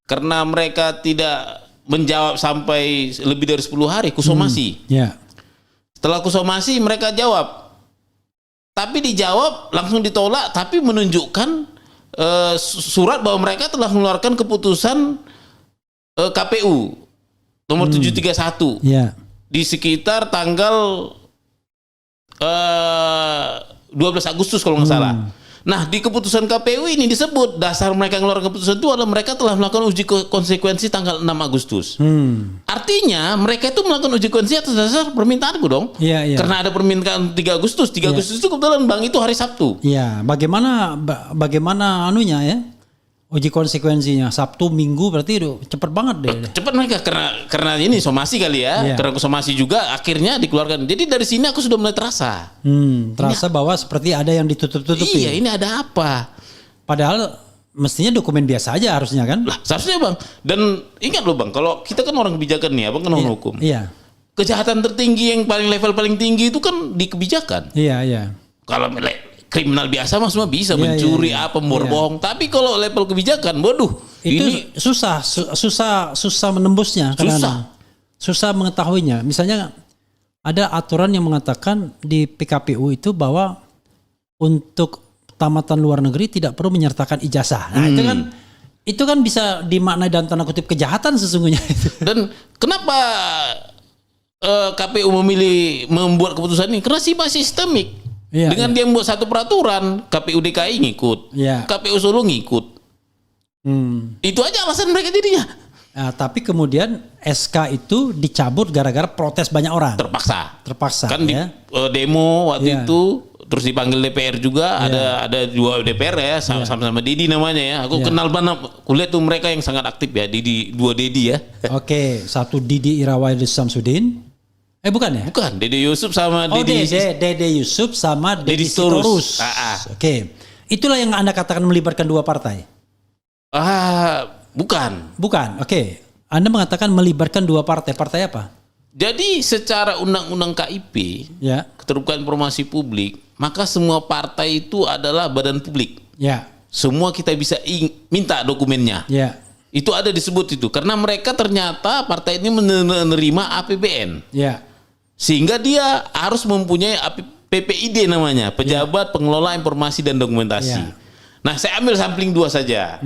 Karena mereka tidak menjawab sampai lebih dari 10 hari, kusomasi. Ya. Setelah kusomasi mereka jawab. Tapi dijawab langsung ditolak, tapi menunjukkan surat bahwa mereka telah mengeluarkan keputusan KPU nomor 731. Ya. Di sekitar tanggal 12 Agustus kalau nggak salah. Nah, di keputusan KPU ini disebut dasar mereka mengeluarkan keputusan itu adalah mereka telah melakukan uji konsekuensi tanggal 6 Agustus. Artinya mereka itu melakukan uji konsekuensi atas dasar permintaanku dong. Iya. Karena ada permintaan 3 Agustus. 3 Agustus itu kebetulan Bang itu hari Sabtu. Iya, bagaimana anunya ya? Uji konsekuensinya Sabtu Minggu berarti cepet banget deh. Cepat mereka karena ini somasi kali ya. Karena somasi juga akhirnya dikeluarkan. Jadi dari sini aku sudah mulai terasa. Terasa bahwa seperti ada yang ditutup-tutupi. Iya, ini ada apa? Padahal mestinya dokumen biasa aja harusnya kan? Lah, seharusnya Bang. Dan ingat loh Bang, kalau kita kan orang kebijakan nih, Abang kan orang hukum. Iya. Kejahatan tertinggi yang level paling tinggi itu kan di kebijakan. Iya. Kalau kriminal biasa mah semua bisa mencuri bohong. Tapi kalau level kebijakan, waduh, itu ini susah menembusnya. Susah mengetahuinya. Misalnya ada aturan yang mengatakan di PKPU itu bahwa untuk tamatan luar negeri tidak perlu menyertakan ijazah. Nah, itu kan bisa dimaknai dalam tanda kutip kejahatan sesungguhnya. Dan kenapa KPU membuat keputusan ini? Karena sifat sistemik. Dengan dia membuat satu peraturan, KPU DKI ngikut, KPU Solo ngikut. Itu aja alasan mereka jadinya. Nah, tapi kemudian SK itu dicabut gara-gara protes banyak orang. Terpaksa. Terpaksa. Kan di demo waktu itu terus dipanggil DPR juga, ada 2 DPR ya, sama-sama Dedi namanya ya. Aku kenal banget, kulihat tuh mereka yang sangat aktif ya, dua Dedi ya. Oke, satu Didi Irawadi Samsudin. Bukan ya? Bukan, Dede Yusuf sama Dede Yusuf sama Dedi Sitorus. Oke. Itulah yang Anda katakan melibatkan 2 partai. Bukan. Bukan. Oke. Anda mengatakan melibatkan 2 partai. Partai apa? Jadi secara undang-undang KIP, Keterbukaan Informasi Publik, maka semua partai itu adalah badan publik. Ya. Semua kita bisa minta dokumennya. Ya. Itu ada disebut itu karena mereka ternyata partai ini menerima APBN. Ya. Sehingga dia harus mempunyai PPID namanya, Pejabat Pengelola Informasi dan Dokumentasi. Ya. Nah, saya ambil sampling 2 saja.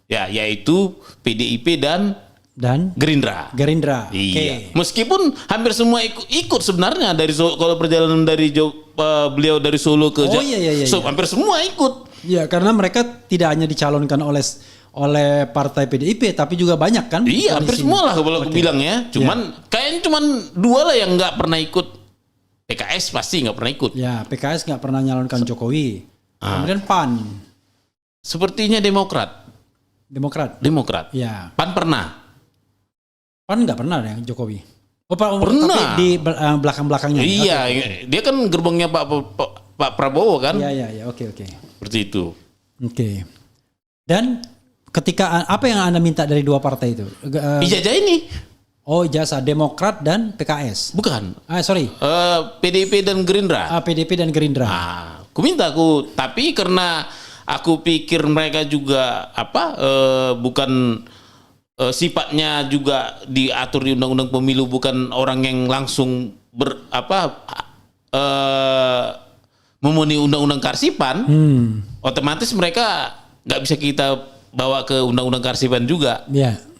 Ya, yaitu PDIP dan Gerindra. Iya. Meskipun hampir semua ikut sebenarnya dari kalau perjalanan dari beliau dari Solo ke hampir semua ikut. Ya, karena mereka tidak hanya dicalonkan oleh partai PDIP tapi juga banyak kan? Iya, hampir semua lah kalau aku bilang ya. Kayaknya cuman 2 lah yang nggak pernah ikut. PKS pasti nggak pernah ikut. Ya, PKS nggak pernah nyalonkan Jokowi. Kemudian PAN. Sepertinya Demokrat. Ya. PAN pernah. PAN nggak pernah ya Jokowi. Pernah. Tapi di belakang-belakangnya. Iya, dia kan gerbongnya Pak Prabowo kan. Iya. Oke. Seperti itu. Oke. Dan ketika apa yang Anda minta dari 2 partai itu? Ijazah ini. Ijazah Demokrat dan PKS. Bukan. Sorry. PDIP dan Gerindra. PDIP dan Gerindra. Aku minta tapi karena aku pikir mereka juga bukan sifatnya juga diatur di Undang-Undang Pemilu, bukan orang yang langsung memenuhi Undang-Undang Karsipan, otomatis mereka nggak bisa kita bawa ke Undang-Undang Karsipan juga.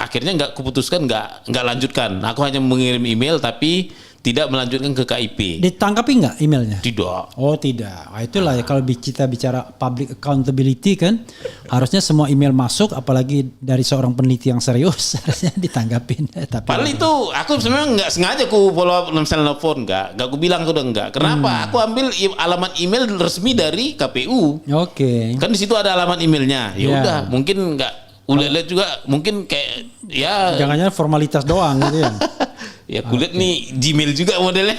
Akhirnya nggak kuputuskan, nggak lanjutkan. Aku hanya mengirim email tapi tidak melanjutkan ke KIP. Ditangkapi nggak emailnya? Tidak. Oh tidak. Itulah ya kalau kita bicara public accountability kan, harusnya semua email masuk, apalagi dari seorang peneliti yang serius harusnya ditanggapin. Padahal itu aku sebenarnya nggak sengaja ku follow up misalnya nelfon, nggak aku bilang udah nggak. Kenapa? Aku ambil alamat email resmi dari KPU. Oke. Kan di situ ada alamat emailnya. Ya udah, mungkin nggak. Lihat juga mungkin kayak ya. Jangan-jangan formalitas doang gitu ya. Ya kulihat nih Gmail juga modelnya.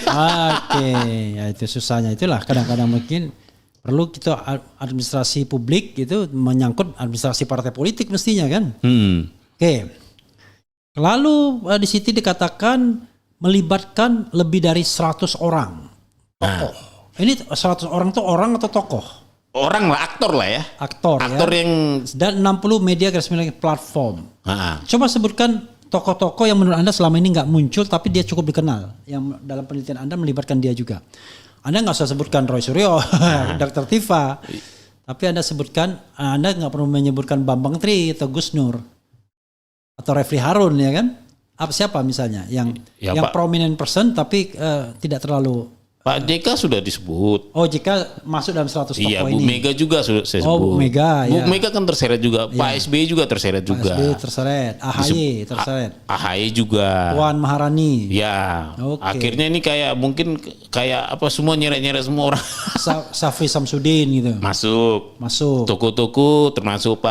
Ya itu susahnya itulah. Kadang-kadang mungkin perlu kita administrasi publik gitu menyangkut administrasi partai politik mestinya kan. Oke. Lalu di situ dikatakan melibatkan lebih dari 100 orang. Tokoh. Ini 100 orang tuh orang atau tokoh? Orang lah, aktor lah ya. Aktor ya. yang dan 60 media garis miring platform. Coba sebutkan tokoh-tokoh yang menurut Anda selama ini nggak muncul tapi dia cukup dikenal, yang dalam penelitian Anda melibatkan dia juga. Anda nggak usah sebutkan Roy Suryo, Dr. Tifa, tapi Anda sebutkan, Anda nggak perlu menyebutkan Bambang Tri atau Gus Nur atau Refli Harun ya kan? Siapa misalnya yang prominent person tapi tidak terlalu. Pak JK sudah disebut. JK masuk dalam 100 tokoh ini. Iya, Bu Mega juga sudah saya sebut. Bu Mega, Bu Mega kan terseret juga. Pak SBY juga terseret juga. Pak SBY terseret. AHY terseret. AHY juga. Puan Maharani. Ya. Akhirnya ini kayak mungkin kayak semua nyeret-nyeret semua orang. Safri Samsudin gitu. Masuk. Toko-toko termasuk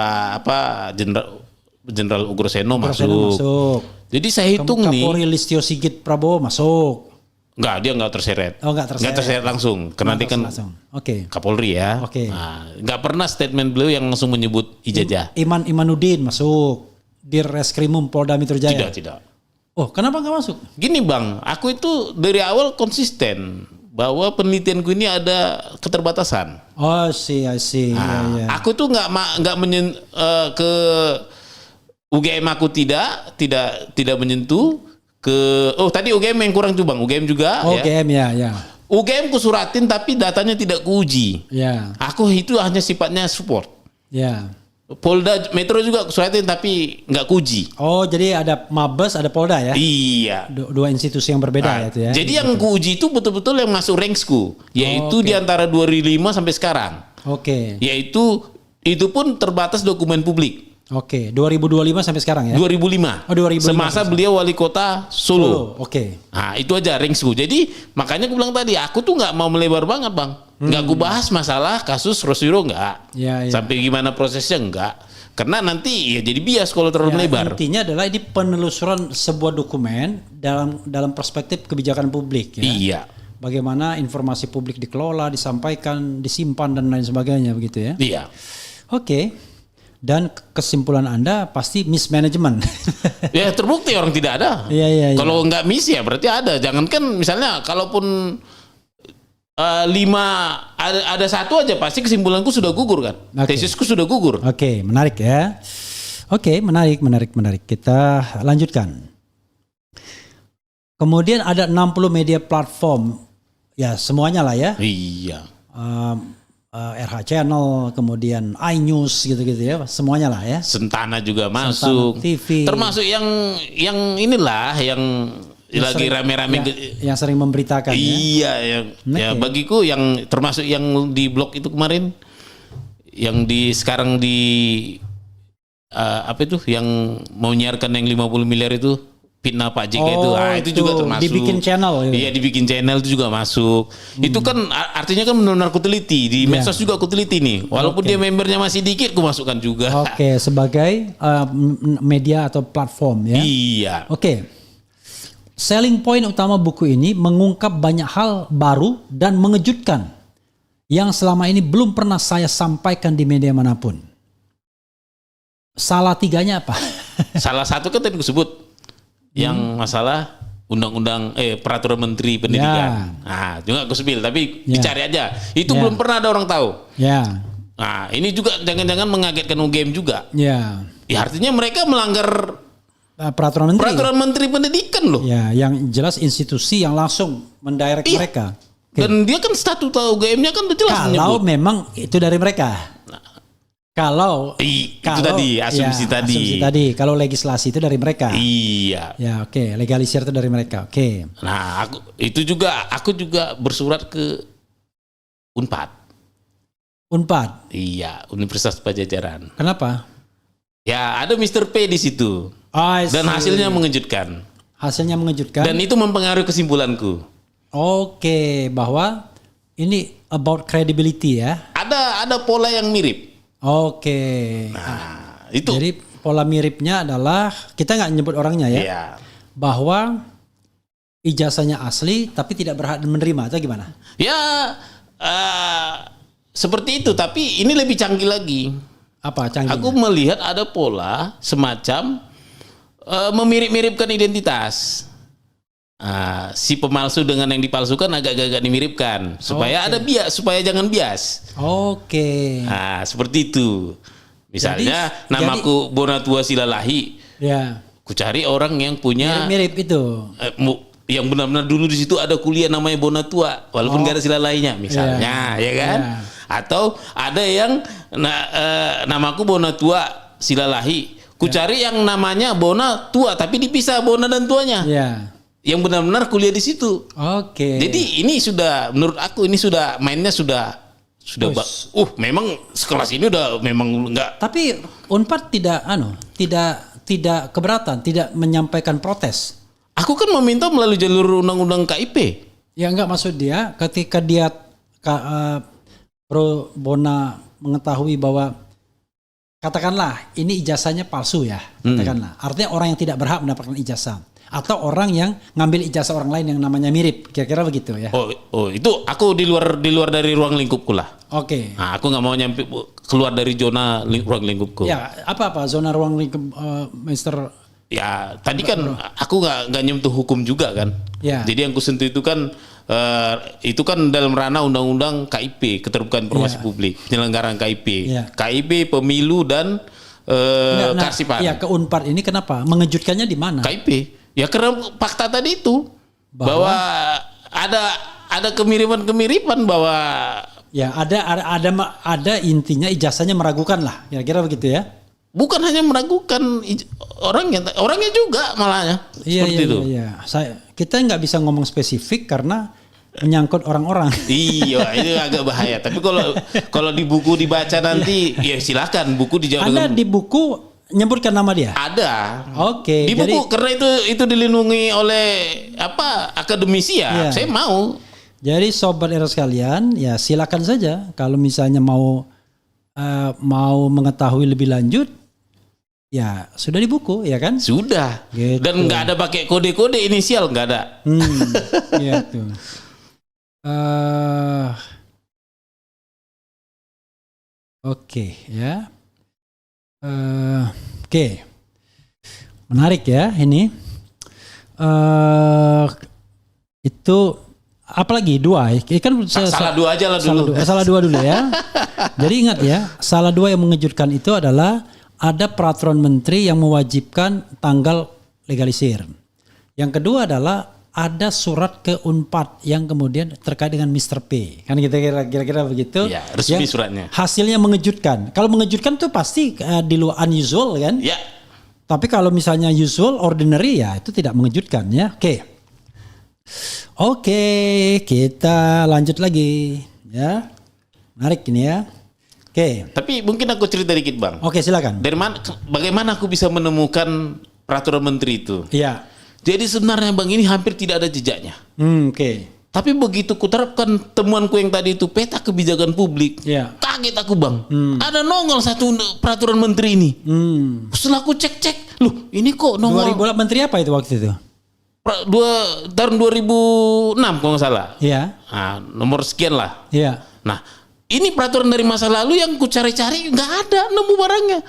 Jenderal Ugroseno masuk. Jadi saya hitung nih. Kapolri Listio Sigit Prabowo masuk. Enggak, dia enggak terseret. Enggak terseret langsung. Karena nanti kan Kapolri ya. Enggak pernah statement beliau yang langsung menyebut ijazah. Imanuddin masuk. Dirreskrimum Polda Metro Jaya. Tidak. Kenapa enggak masuk? Gini Bang, aku itu dari awal konsisten bahwa penelitianku ini ada keterbatasan. I see. Aku tuh enggak ke UGM aku tidak menyentuh. Tadi UGM yang kurang tuh Bang, UGM juga. UGM ya. UGM ku suratin tapi datanya tidak kuuji. Ya. Aku itu hanya sifatnya support. Ya. Polda Metro juga suratin tapi nggak kuuji. Jadi ada Mabes, ada Polda ya? Iya. Dua institusi yang berbeda ya itu ya. Jadi yang kuuji itu betul-betul yang masuk ranksku, yaitu di antara 2005 sampai sekarang. Yaitu itu pun terbatas dokumen publik. 2025 sampai sekarang ya? 2005. 2005. Semasa beliau wali kota Solo. Oke. Nah, itu aja ranksku. Jadi makanya aku bilang tadi, aku tuh nggak mau melebar banget Bang. Nggak aku bahas masalah kasus Roswiro nggak. Ya, ya. Sampai gimana prosesnya nggak. Karena nanti ya jadi bias kalau terlalu Ya, melebar. intinya adalah ini penelusuran sebuah dokumen dalam perspektif kebijakan publik. Ya. Iya. Bagaimana informasi publik dikelola, disampaikan, disimpan dan lain sebagainya begitu ya. Iya. Oke. Dan kesimpulan Anda pasti mismanagement. Ya terbukti orang tidak ada. Iya. Kalau nggak miss ya berarti ada. Jangankan misalnya kalaupun 5 ada satu aja pasti kesimpulanku sudah gugur kan. Oke. Tesisku sudah gugur. Oke, menarik ya. Oke, menarik. Kita lanjutkan. Kemudian ada 60 media platform. Ya, semuanya lah ya. Iya. RH Channel, kemudian iNews gitu-gitu ya. Semuanya lah ya. Sentana juga masuk. TV. Termasuk yang inilah yang lagi sering- rame-rame. yang sering memberitakan ya. Iya, ya Oke. bagiku yang termasuk yang di blog itu kemarin, yang sekarang di apa itu yang mau nyiarkan yang 50 miliar itu fitnah Pak JK itu, itu juga termasuk. Dibikin channel. Ya. Iya, dibikin channel itu juga masuk. Itu kan artinya kan benar-benar aku teliti di Iya. medsos juga aku teliti nih. Walaupun dia membernya masih dikit, aku masukkan juga. Oke, sebagai media atau platform ya. Iya. Oke. Selling point utama buku ini mengungkap banyak hal baru dan mengejutkan yang selama ini belum pernah saya sampaikan di media manapun. Salah tiganya apa? Salah satu kan tadi aku sebut yang masalah undang-undang peraturan menteri pendidikan. Nah, juga aku spill tapi Ya. dicari aja. Itu Ya. belum pernah ada orang tahu. Ya, Nah, ini juga jangan-jangan mengagetkan UGM juga. ya. Ya artinya mereka melanggar Peraturan menteri. peraturan menteri pendidikan loh. Ya, yang jelas institusi yang langsung mendirect Iya. mereka. Dan dia kan statuta UGM-nya kan udah jelas Kalau menyebut. memang itu dari mereka. Kalau Itu tadi asumsi asumsi tadi. Kalau legislasi itu dari mereka. Iya. Ya, oke, legalisir itu dari mereka. Oke. Nah, aku juga bersurat ke Unpad. Unpad. Iya, Universitas Pajajaran. Kenapa? Ya, ada Mr. P di situ. I Dan see. hasilnya mengejutkan. Hasilnya mengejutkan. Dan itu mempengaruhi kesimpulanku. Oke, bahwa ini about credibility ya. Ada pola yang mirip. Oke. Nah, itu. Jadi pola miripnya adalah kita nggak nyebut orangnya ya. Iya. Bahwa ijazahnya asli tapi tidak berhak menerima atau gimana? Ya, seperti itu. Tapi ini lebih canggih lagi. Apa canggihnya? Aku melihat ada pola semacam memirip-miripkan identitas. Si pemalsu dengan yang dipalsukan agak-agak dimiripkan supaya ada bias, supaya jangan bias. Oke. Seperti itu. Misalnya namaku Bonatua Silalahi, Ya. ku cari orang yang punya Mirip itu. yang benar-benar dulu di situ ada kuliah namanya Bonatua walaupun gak ada Silalahinya misalnya, ya kan? Ya. Atau ada yang namaku Bonatua Silalahi, ku cari yang namanya Bona Tua tapi dipisah Bona dan tuanya. Ya. Yang benar-benar kuliah di situ. Oke. Jadi ini sudah menurut aku ini sudah mainnya sudah memang sekelas ini udah memang enggak. Tapi Unpad tidak keberatan, tidak menyampaikan protes. Aku kan meminta melalui jalur undang-undang KIP. Ya enggak, maksud dia ketika dia Pro Bona mengetahui bahwa katakanlah ini ijazahnya palsu ya, katakanlah. Artinya orang yang tidak berhak mendapatkan ijazah atau orang yang ngambil ijazah orang lain yang namanya mirip, kira-kira begitu ya. Oh itu aku di luar dari ruang lingkupku lah. Oke. Nah, aku nggak mau nyampe keluar dari zona ruang lingkupku. Ya, apa zona ruang lingkup Mr. Ya tadi kan aku nggak nyentuh hukum juga kan. Ya. Jadi yang kusentuh itu kan dalam ranah undang-undang KIP, keterbukaan informasi publik, penyelenggaraan KIP, Ya. KIP, pemilu dan kearsipan. Ya, ke Unpad ini kenapa? Mengejutkannya di mana? KIP. Ya karena fakta tadi itu bahwa ada kemiripan-kemiripan bahwa Ya, ada intinya ijazahnya meragukan lah, kira-kira begitu ya. bukan hanya meragukan orangnya juga malahnya seperti itu. Iya. Kita nggak bisa ngomong spesifik karena menyangkut orang-orang. Iya, itu agak bahaya. Tapi kalau di buku dibaca nanti, ya silakan buku dijawab Anda dengan di buku nyebutkan nama dia. ada. Oke. Di buku karena itu dilindungi oleh akademisi ya. Iya. Saya mau. Jadi sobat era sekalian, ya silakan saja kalau misalnya mau mengetahui lebih lanjut, ya sudah di buku, ya kan? Sudah. Gitu. Dan nggak ada pakai kode-kode inisial, nggak ada. Gitu. Oke, ya. Oke. Menarik ya ini. Itu apalagi dua, kan Salah dua aja lah dulu. Salah dua dulu ya. Jadi ingat ya, salah dua yang mengejutkan itu adalah ada peraturan menteri yang mewajibkan tanggal legalisir. Yang kedua adalah ada surat ke Unpad yang kemudian terkait dengan Mr. P. Kan kira-kira begitu. Ya, resmi yang suratnya. Hasilnya mengejutkan. Kalau mengejutkan tuh pasti di luar unusual kan? Ya. Tapi kalau misalnya usual, ordinary ya itu tidak mengejutkan ya. Oke, kita lanjut lagi ya. Menarik ini ya. Oke. Tapi mungkin aku cerita dikit Bang. Oke, silakan. Dari mana, bagaimana aku bisa menemukan peraturan menteri itu? Iya. Jadi sebenarnya Bang ini hampir tidak ada jejaknya. Oke. Tapi begitu kuterapkan temuanku yang tadi itu peta kebijakan publik, Iya. kaget aku Bang. Ada nongol satu peraturan menteri ini. Setelah aku cek, loh ini kok nongol 2000 menteri apa itu waktu itu? tahun 2006 kalau nggak salah. Iya. Nah, nomor sekian lah. Iya. Nah, ini peraturan dari masa lalu yang ku cari-cari nggak ada nemu barangnya.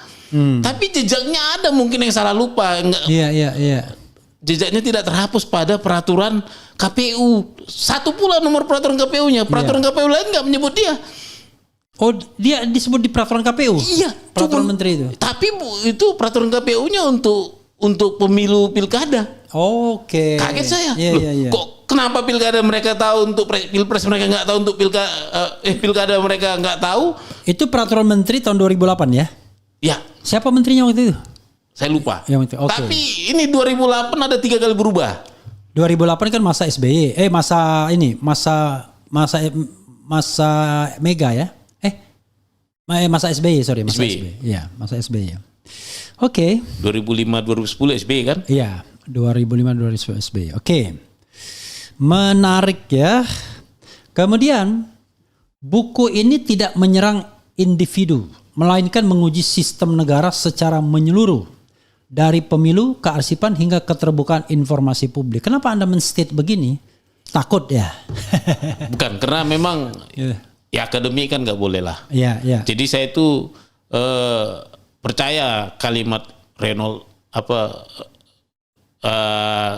Tapi jejaknya ada, mungkin yang salah lupa. Iya. Jejaknya tidak terhapus pada peraturan KPU. Satu pula nomor peraturan KPU-nya. Peraturan KPU lain nggak menyebut dia. Oh, dia disebut di peraturan KPU? Iya. Peraturan menteri itu? Tapi itu peraturan KPU-nya untuk pemilu pilkada. Oke. Kaget saya. Iya. Kok kenapa pilkada mereka tahu, untuk pilpres mereka nggak tahu, untuk pilkada mereka nggak tahu? Itu peraturan menteri tahun 2008 ya? Ya, Siapa menterinya waktu itu? saya lupa. Yang menteri. Oke. Tapi ini 2008 ada 3 kali berubah. 2008 kan masa SBY. Masa Mega ya? Masa SBY, sorry. Masa SBY. SBY. Iya, masa SBY. Oke. 2005-2010 SBY kan? Iya, 2005-2010 SBY. Oke. Menarik ya. Kemudian buku ini tidak menyerang individu, melainkan menguji sistem negara secara menyeluruh. Dari pemilu, kearsipan hingga keterbukaan informasi publik. Kenapa Anda men-state begini? Takut ya? Bukan, karena memang Iya. ya akademi kan nggak boleh lah. Iya. Jadi saya itu percaya kalimat Reynold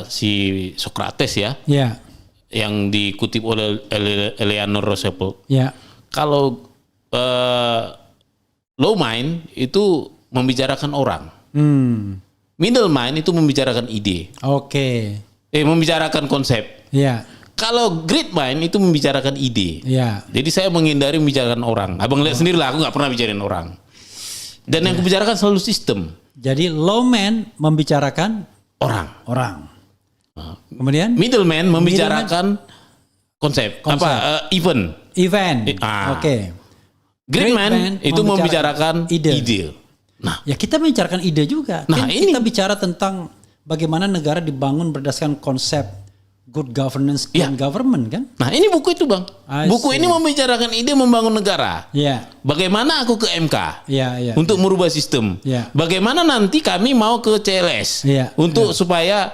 si Socrates ya, Iya. yang dikutip oleh Eleanor Roosevelt. Iya. Kalau low mind itu membicarakan orang, middle mind itu membicarakan ide, Oke. membicarakan konsep. Iya. Kalau great mind itu membicarakan ide. Iya. Jadi saya menghindari membicarakan orang. Abang lihat sendiri lah, aku nggak pernah bicarain orang. Dan yang kubicarakan selalu sistem. Jadi low man membicarakan Orang. Kemudian Middleman membicarakan konsep. Event. Oke. Great man itu membicarakan ide. Nah, Ya kita membicarakan ide juga. Nah, Kan ini- kita bicara tentang bagaimana negara dibangun berdasarkan konsep good governance Ya. and government kan? nah ini buku itu Bang. I Buku see. ini membicarakan ide membangun negara. Iya. Bagaimana aku ke MK Iya. untuk merubah sistem. Ya. Bagaimana nanti kami mau ke CLS Ya. untuk supaya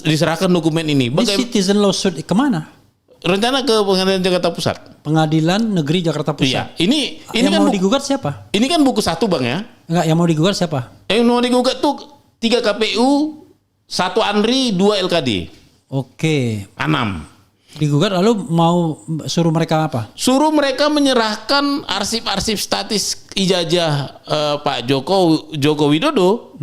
diserahkan dokumen ini. Di citizen lawsuit kemana? Rencana ke Pengadilan Jakarta Pusat. Pengadilan Negeri Jakarta Iya, Pusat. ini Yang kan mau digugat siapa? ini kan buku satu Bang ya. Enggak, yang mau digugat siapa? Yang mau digugat tuh 3 KPU, 1 ANRI, 2 LKD. Oke. 6. Digugat lalu mau suruh mereka apa? Suruh mereka menyerahkan arsip-arsip statis ijazah Pak Joko Widodo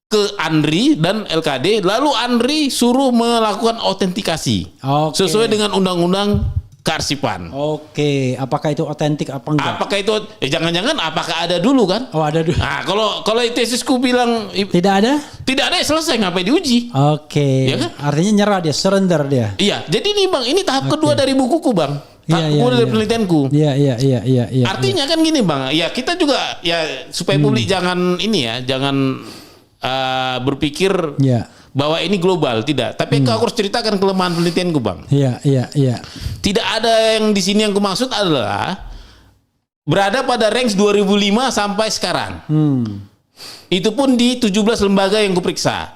ke ANRI dan LKD, lalu ANRI suruh melakukan autentikasi Oke. sesuai dengan undang-undang kearsipan. Oke, apakah itu otentik apa enggak? Apakah itu jangan-jangan apakah ada dulu kan? Oh, ada dulu. Nah, kalau tesisku bilang Tidak ada? tidak ada, selesai, ngapain diuji? Oke. Iya kan? Artinya nyerah dia, surrender dia. Iya, jadi nih Bang, ini tahap kedua dari bukuku Bang. Tahap kedua dari penelitianku. Iya. Artinya kan gini Bang, ya kita juga ya supaya publik jangan ini ya, jangan berpikir Iya. bahwa ini global, tidak. Tapi aku harus ceritakan kelemahan penelitianku, Bang. Iya. Tidak ada yang di sini yang kumaksud adalah berada pada range 2005 sampai sekarang. Itu pun di 17 lembaga yang kuperiksa.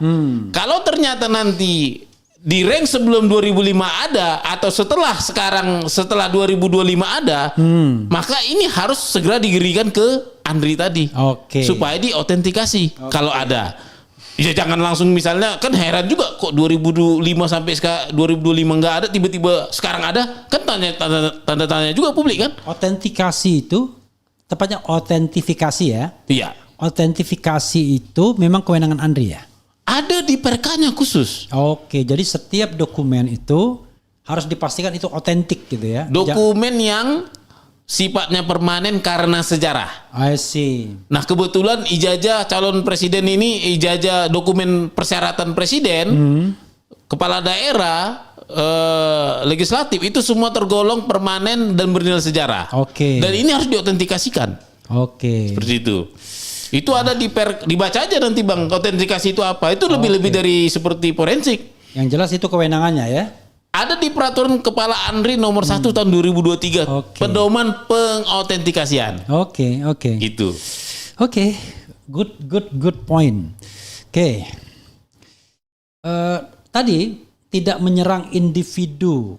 Kalau ternyata nanti di range sebelum 2005 ada atau setelah 2025 ada, maka ini harus segera digerikan ke Andri tadi. Oke. Supaya diautentikasi kalau ada. Ya jangan langsung misalnya, kan heran juga kok 2005 sampai sekarang 2025 nggak ada, tiba-tiba sekarang ada, kan tanda tanya juga publik kan? Autentikasi itu tepatnya autentifikasi ya. Iya. Autentifikasi itu memang kewenangan Andri ya. Ada di perkanya khusus. Oke, jadi setiap dokumen itu harus dipastikan itu otentik gitu ya. Dokumen yang sifatnya permanen karena sejarah. I see. Nah kebetulan ijazah calon presiden ini, ijazah dokumen persyaratan presiden, kepala daerah, legislatif itu semua tergolong permanen dan bernilai sejarah. Oke. Dan ini harus diautentikasikan. Oke. Seperti itu. Itu ada dibaca aja nanti Bang, autentikasi itu apa? Itu lebih-lebih dari seperti forensik. Yang jelas itu kewenangannya ya. Ada di peraturan Kepala Andri nomor 1 tahun 2023, Oke. pedoman pengautentikasian. Oke. Gitu. Oke. Good point. Oke. Tadi tidak menyerang individu.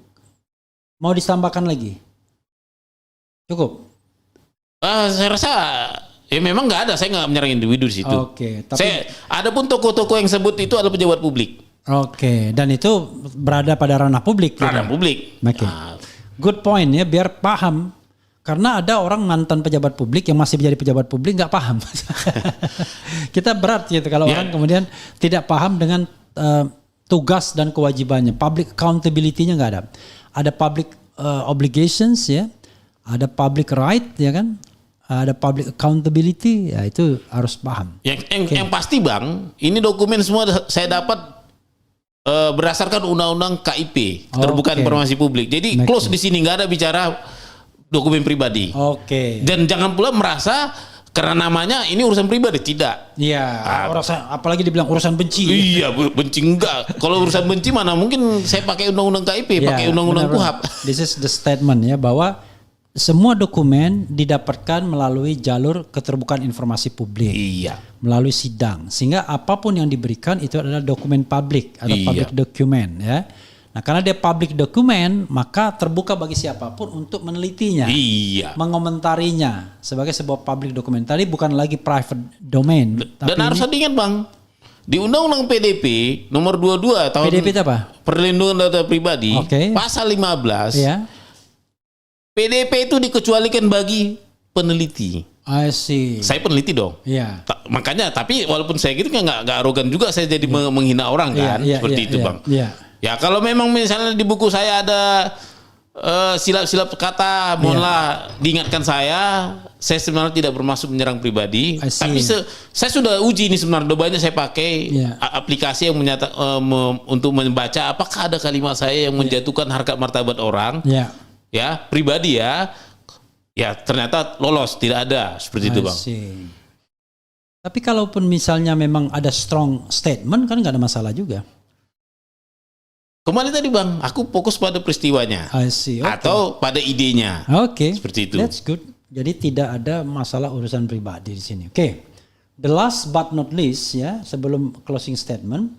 Mau ditambahkan lagi? Cukup. Saya rasa ya memang nggak ada, saya nggak menyerang individu di situ. Oke, tapi Ada pun toko-toko yang sebut itu adalah pejabat publik. oke, dan itu berada pada ranah publik. gitu. Ranah publik. Oke. Nah, Good point ya, biar paham. Karena ada orang mantan pejabat publik yang masih menjadi pejabat publik nggak paham. Kita berat gitu kalau Ya. orang kemudian tidak paham dengan tugas dan kewajibannya. Public accountability-nya nggak ada. Ada public obligations ya, ada public right ya kan, ada public accountability ya, itu harus paham. yang pasti Bang, ini dokumen semua saya dapat berdasarkan undang-undang KIP, keterbukaan Oke. informasi publik. Jadi Baik. close di sini nggak ada bicara dokumen pribadi. Oke. Dan jangan pula merasa karena namanya ini urusan pribadi, tidak. Iya, apalagi dibilang urusan benci. Iya, benci enggak. Kalau urusan benci mana mungkin saya pakai undang-undang KIP, Ya, pakai undang-undang benar-benar. KUHP. This is the statement ya, bahwa semua dokumen didapatkan melalui jalur keterbukaan informasi publik, Iya. melalui sidang, sehingga apapun yang diberikan itu adalah dokumen publik atau Iya. public document ya. Nah, karena dia public document, maka terbuka bagi siapapun untuk menelitinya, Iya. mengomentarinya sebagai sebuah public document. Tadi bukan lagi private domain, Dan harus diingat Bang, di Undang-Undang PDP nomor 22 tahun PDP itu apa? Perlindungan Data Pribadi, Oke. pasal 15, Ya, PDP itu dikecualikan bagi peneliti. I see. Saya peneliti dong. Ya. Makanya, tapi walaupun saya gitu kan nggak arogan juga saya jadi menghina orang kan, seperti itu Bang. Iya. Ya kalau memang misalnya di buku saya ada silap-silap kata, mohonlah diingatkan saya sebenarnya tidak bermaksud menyerang pribadi. I see. Tapi saya sudah uji ini sebenarnya, banyak saya pakai Yeah. aplikasi yang untuk membaca apakah ada kalimat saya yang menjatuhkan harkat martabat orang, Ya. ya pribadi ya. Ya ternyata lolos, tidak ada seperti itu I Bang. see. Tapi kalaupun misalnya memang ada strong statement kan nggak ada masalah juga. Kembali tadi Bang, aku fokus pada peristiwanya I see. Okay. atau pada idenya. Oke. Seperti itu. That's good. Jadi tidak ada masalah urusan pribadi di sini. Oke. The last but not least ya, sebelum closing statement,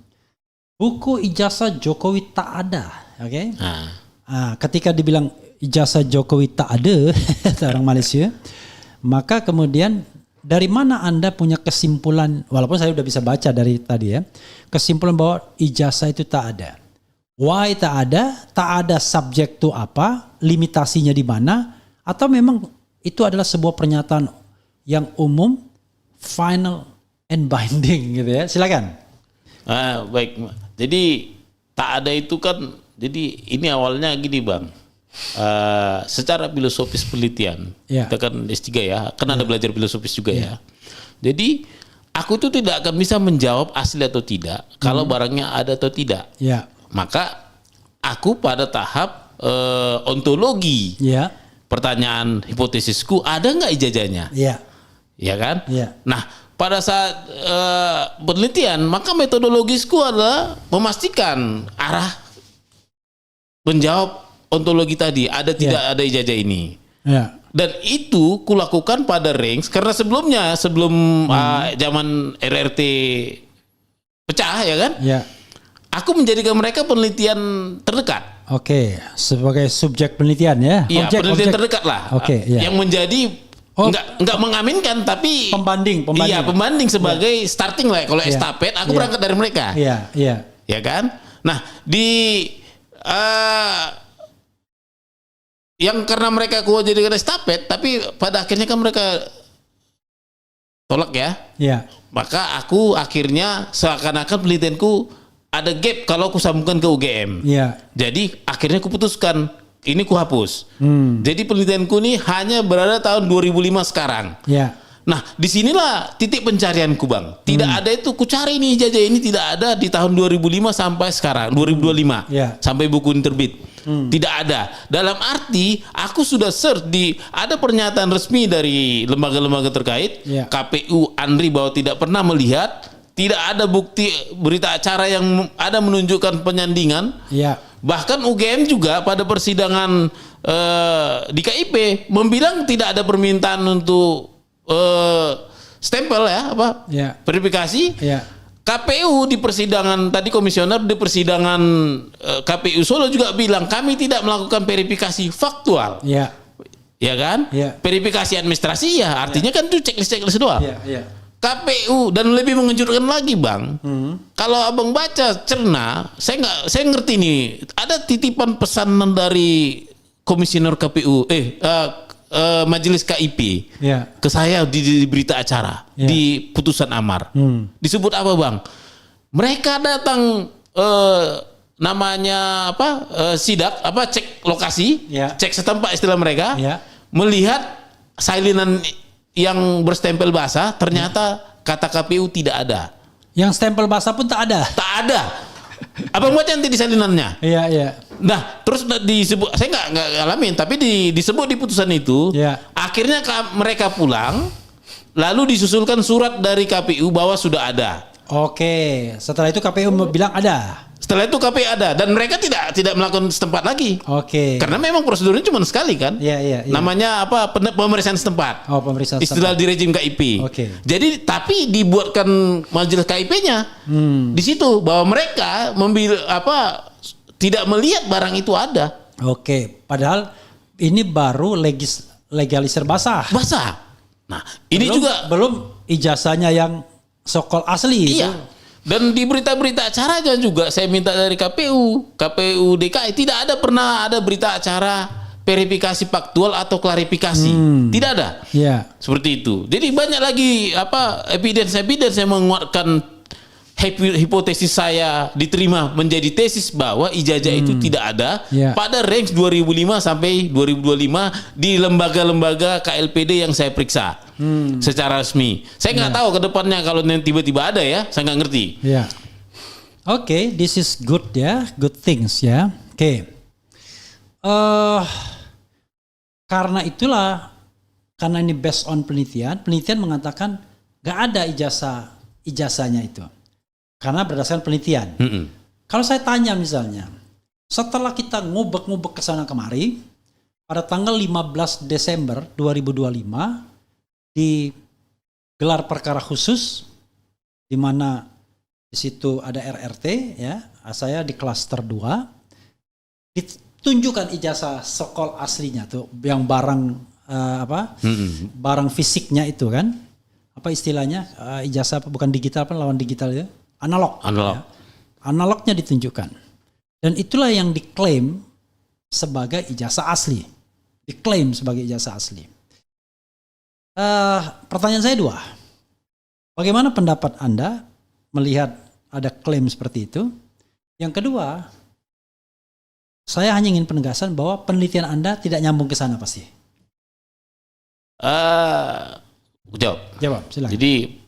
buku ijazah Jokowi tak ada. Oke. Ketika dibilang ijazah Jokowi tak ada, orang Malaysia, maka kemudian dari mana Anda punya kesimpulan, walaupun saya sudah bisa baca dari tadi ya, kesimpulan bahwa ijazah itu tak ada. Why tak ada? Tak ada subjek itu apa? Limitasinya di mana? Atau memang itu adalah sebuah pernyataan yang umum, final and binding gitu ya? Silakan. Baik, jadi tak ada itu kan, jadi ini awalnya gini Bang, secara filosofis penelitian, Ya. kita kan S3 ya, kan ada belajar filosofis juga ya. Jadi aku tuh tidak akan bisa menjawab asli atau tidak, kalau barangnya ada atau tidak. Ya. Maka aku pada tahap ontologi, pertanyaan hipotesisku, ada nggak ijazahnya? Ya. Ya kan? Ya. Nah, pada saat penelitian, maka metodologisku adalah memastikan arah menjawab ontologi tadi ada tidak ada ijazah ini. Ya. Dan itu kulakukan pada ranks karena sebelumnya sebelum zaman RRT pecah ya kan? Ya. Aku menjadikan mereka penelitian terdekat. Oke, sebagai subjek penelitian ya. Iya, penelitian terdekat lah. Oke, ya. Yang menjadi enggak mengaminkan tapi pembanding. Iya, pembanding sebagai starting lah. Kalau estafet aku berangkat dari mereka. Iya, iya. Ya kan? Nah, di yang karena mereka kuat jadikan estafet, tapi pada akhirnya kan mereka tolak ya. Iya. Maka aku akhirnya seakan-akan penelitianku ada gap kalau aku sambungkan ke UGM. Iya. Jadi akhirnya aku putuskan ini ku hapus. Jadi penelitianku ini hanya berada tahun 2005 sekarang. Iya. Nah, disinilah titik pencarianku, Bang. Tidak ada itu, ku cari nih ijazah ini tidak ada di tahun 2005 sampai sekarang, 2025. Sampai buku ini terbit. Tidak ada. Dalam arti, aku sudah search ada pernyataan resmi dari lembaga-lembaga terkait, KPU Andri bahwa tidak pernah melihat, tidak ada bukti berita acara yang ada menunjukkan penyandingan. Bahkan UGM juga pada persidangan di KIP membilang tidak ada permintaan untuk stempel verifikasi. KPU di persidangan tadi komisioner di persidangan KPU Solo juga bilang kami tidak melakukan verifikasi faktual. Ya kan? Verifikasi administrasi ya artinya kan itu checklist doang. KPU dan lebih mengejutkan lagi, Bang. Kalau Abang baca cerna, saya ngerti nih, ada titipan pesanan dari komisioner KPU Majelis KIP ke saya di berita acara di putusan amar. Disebut apa, Bang? Mereka datang namanya sidak cek lokasi, cek setempat istilah mereka, melihat salinan yang berstempel basah, ternyata kata KPU tidak ada. Yang stempel basah pun tak ada. Tak ada. Abang baca nanti di salinannya. Iya. Nah, terus disebut, saya nggak ngalamin, tapi disebut di putusan itu, akhirnya mereka pulang, lalu disusulkan surat dari KPU bahwa sudah ada. Oke, setelah itu KPU bilang ada. Setelah itu KPU ada dan mereka tidak melakukan setempat lagi. Oke. Karena memang prosedurnya cuma sekali kan. Iya. Namanya pemeriksaan setempat. Oh, pemeriksaan istilah setempat. di rejim KIP. Oke. Jadi tapi dibuatkan majelis KIP-nya di situ bahwa mereka tidak melihat barang itu ada. Oke, padahal ini baru legalisir basah. Nah, ini belum ijazahnya yang sokol asli. Iya. Dan di berita-berita acaranya juga saya minta dari KPU DKI tidak pernah ada berita acara verifikasi faktual atau klarifikasi. Tidak ada. Seperti itu. Jadi banyak lagi evidence yang menguatkan hipotesis saya diterima menjadi tesis bahwa ijazah itu tidak ada pada range 2005 sampai 2025 di lembaga-lembaga KLPD yang saya periksa secara resmi. Saya nggak tahu ke depannya kalau tiba-tiba ada ya, saya nggak ngerti. Oke, this is good ya, good things ya. Oke. Karena ini based on penelitian mengatakan nggak ada ijazahnya itu. Karena berdasarkan penelitian. Kalau saya tanya misalnya, setelah kita ngubek-ngubek ke sana kemari, pada tanggal 15 Desember 2025 digelar perkara khusus di mana di situ ada RRT ya, saya di klaster 2 ditunjukkan ijazah sekol aslinya tuh yang barang barang fisiknya itu kan. Apa istilahnya? Ijazah bukan digital lawan digital ya. Analog. Ya. Analognya ditunjukkan. Dan itulah yang diklaim sebagai ijazah asli. Pertanyaan saya 2. Bagaimana pendapat Anda melihat ada klaim seperti itu? Yang kedua, saya hanya ingin penegasan bahwa penelitian Anda tidak nyambung ke sana pasti. Jawab, silakan. Jadi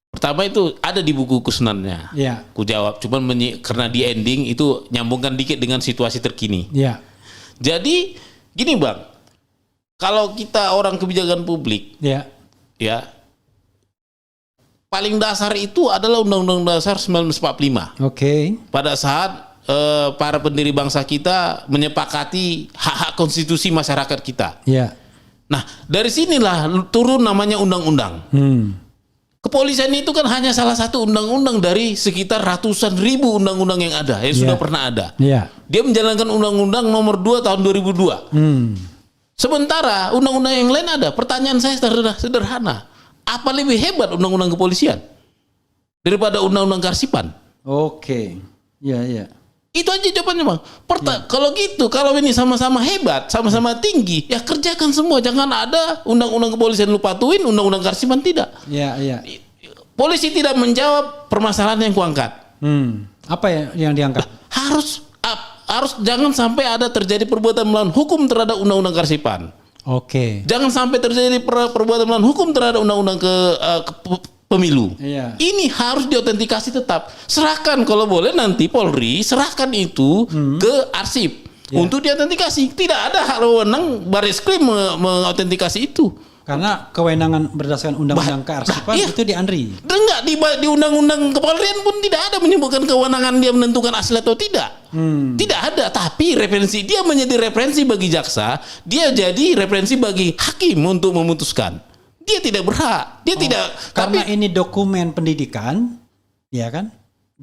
pertama itu ada di buku kusunannya. Ku jawab, cuman karena di ending itu nyambungkan dikit dengan situasi terkini. Jadi gini, Bang, kalau kita orang kebijakan publik, paling dasar itu adalah Undang-Undang Dasar 1945. Oke. Pada saat para pendiri bangsa kita menyepakati hak-hak konstitusi masyarakat kita. Ya. Nah, dari sinilah turun namanya undang-undang. Kepolisian itu kan hanya salah satu undang-undang dari sekitar ratusan ribu undang-undang yang ada, yang sudah pernah ada. Ya. Dia menjalankan Undang-Undang Nomor 2 Tahun 2002. Sementara undang-undang yang lain ada. Pertanyaan saya sederhana. Apa lebih hebat undang-undang kepolisian daripada undang-undang kearsipan? Oke. Ya, ya. Itu aja jawabannya, Bang. Kalau gitu, kalau ini sama-sama hebat, sama-sama tinggi, ya kerjakan semua. Jangan ada undang-undang kepolisian lu patuhin, undang-undang kearsipan tidak. Ya, ya. Polisi tidak menjawab permasalahan yang kuangkat. Apa yang diangkat? Harus jangan sampai ada terjadi perbuatan melawan hukum terhadap undang-undang kearsipan. Oke. Jangan sampai terjadi perbuatan melawan hukum terhadap undang-undang pemilu. Iya. Ini harus diautentikasi tetap. Serahkan kalau boleh nanti Polri serahkan itu ke arsip untuk diautentikasi. Tidak ada hak wewenang Bareskrim mengautentikasi itu. Karena kewenangan berdasarkan undang-undang kearsipan itu di Andri. Enggak di undang-undang kepolisian pun tidak ada menyebutkan kewenangan dia menentukan asli atau tidak. Tidak ada. Tapi referensi dia menjadi referensi bagi jaksa, dia jadi referensi bagi hakim untuk memutuskan. Dia tidak berhak. Dia tidak. Karena ini dokumen pendidikan, ya kan?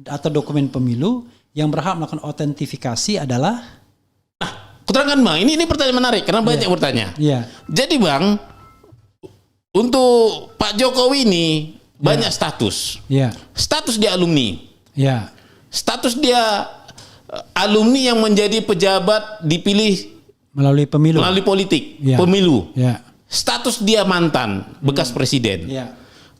Atau dokumen pemilu yang berhak melakukan autentifikasi adalah. Nah, kuterangkan Bang. Ini pertanyaan menarik karena banyak bertanya. Iya. Jadi Bang, untuk Pak Jokowi ini banyak status. Iya. Status dia alumni. Iya. Status dia alumni yang menjadi pejabat dipilih Melalui pemilu. melalui politik, Ya. pemilu. Ya. Status dia mantan bekas presiden. Ya.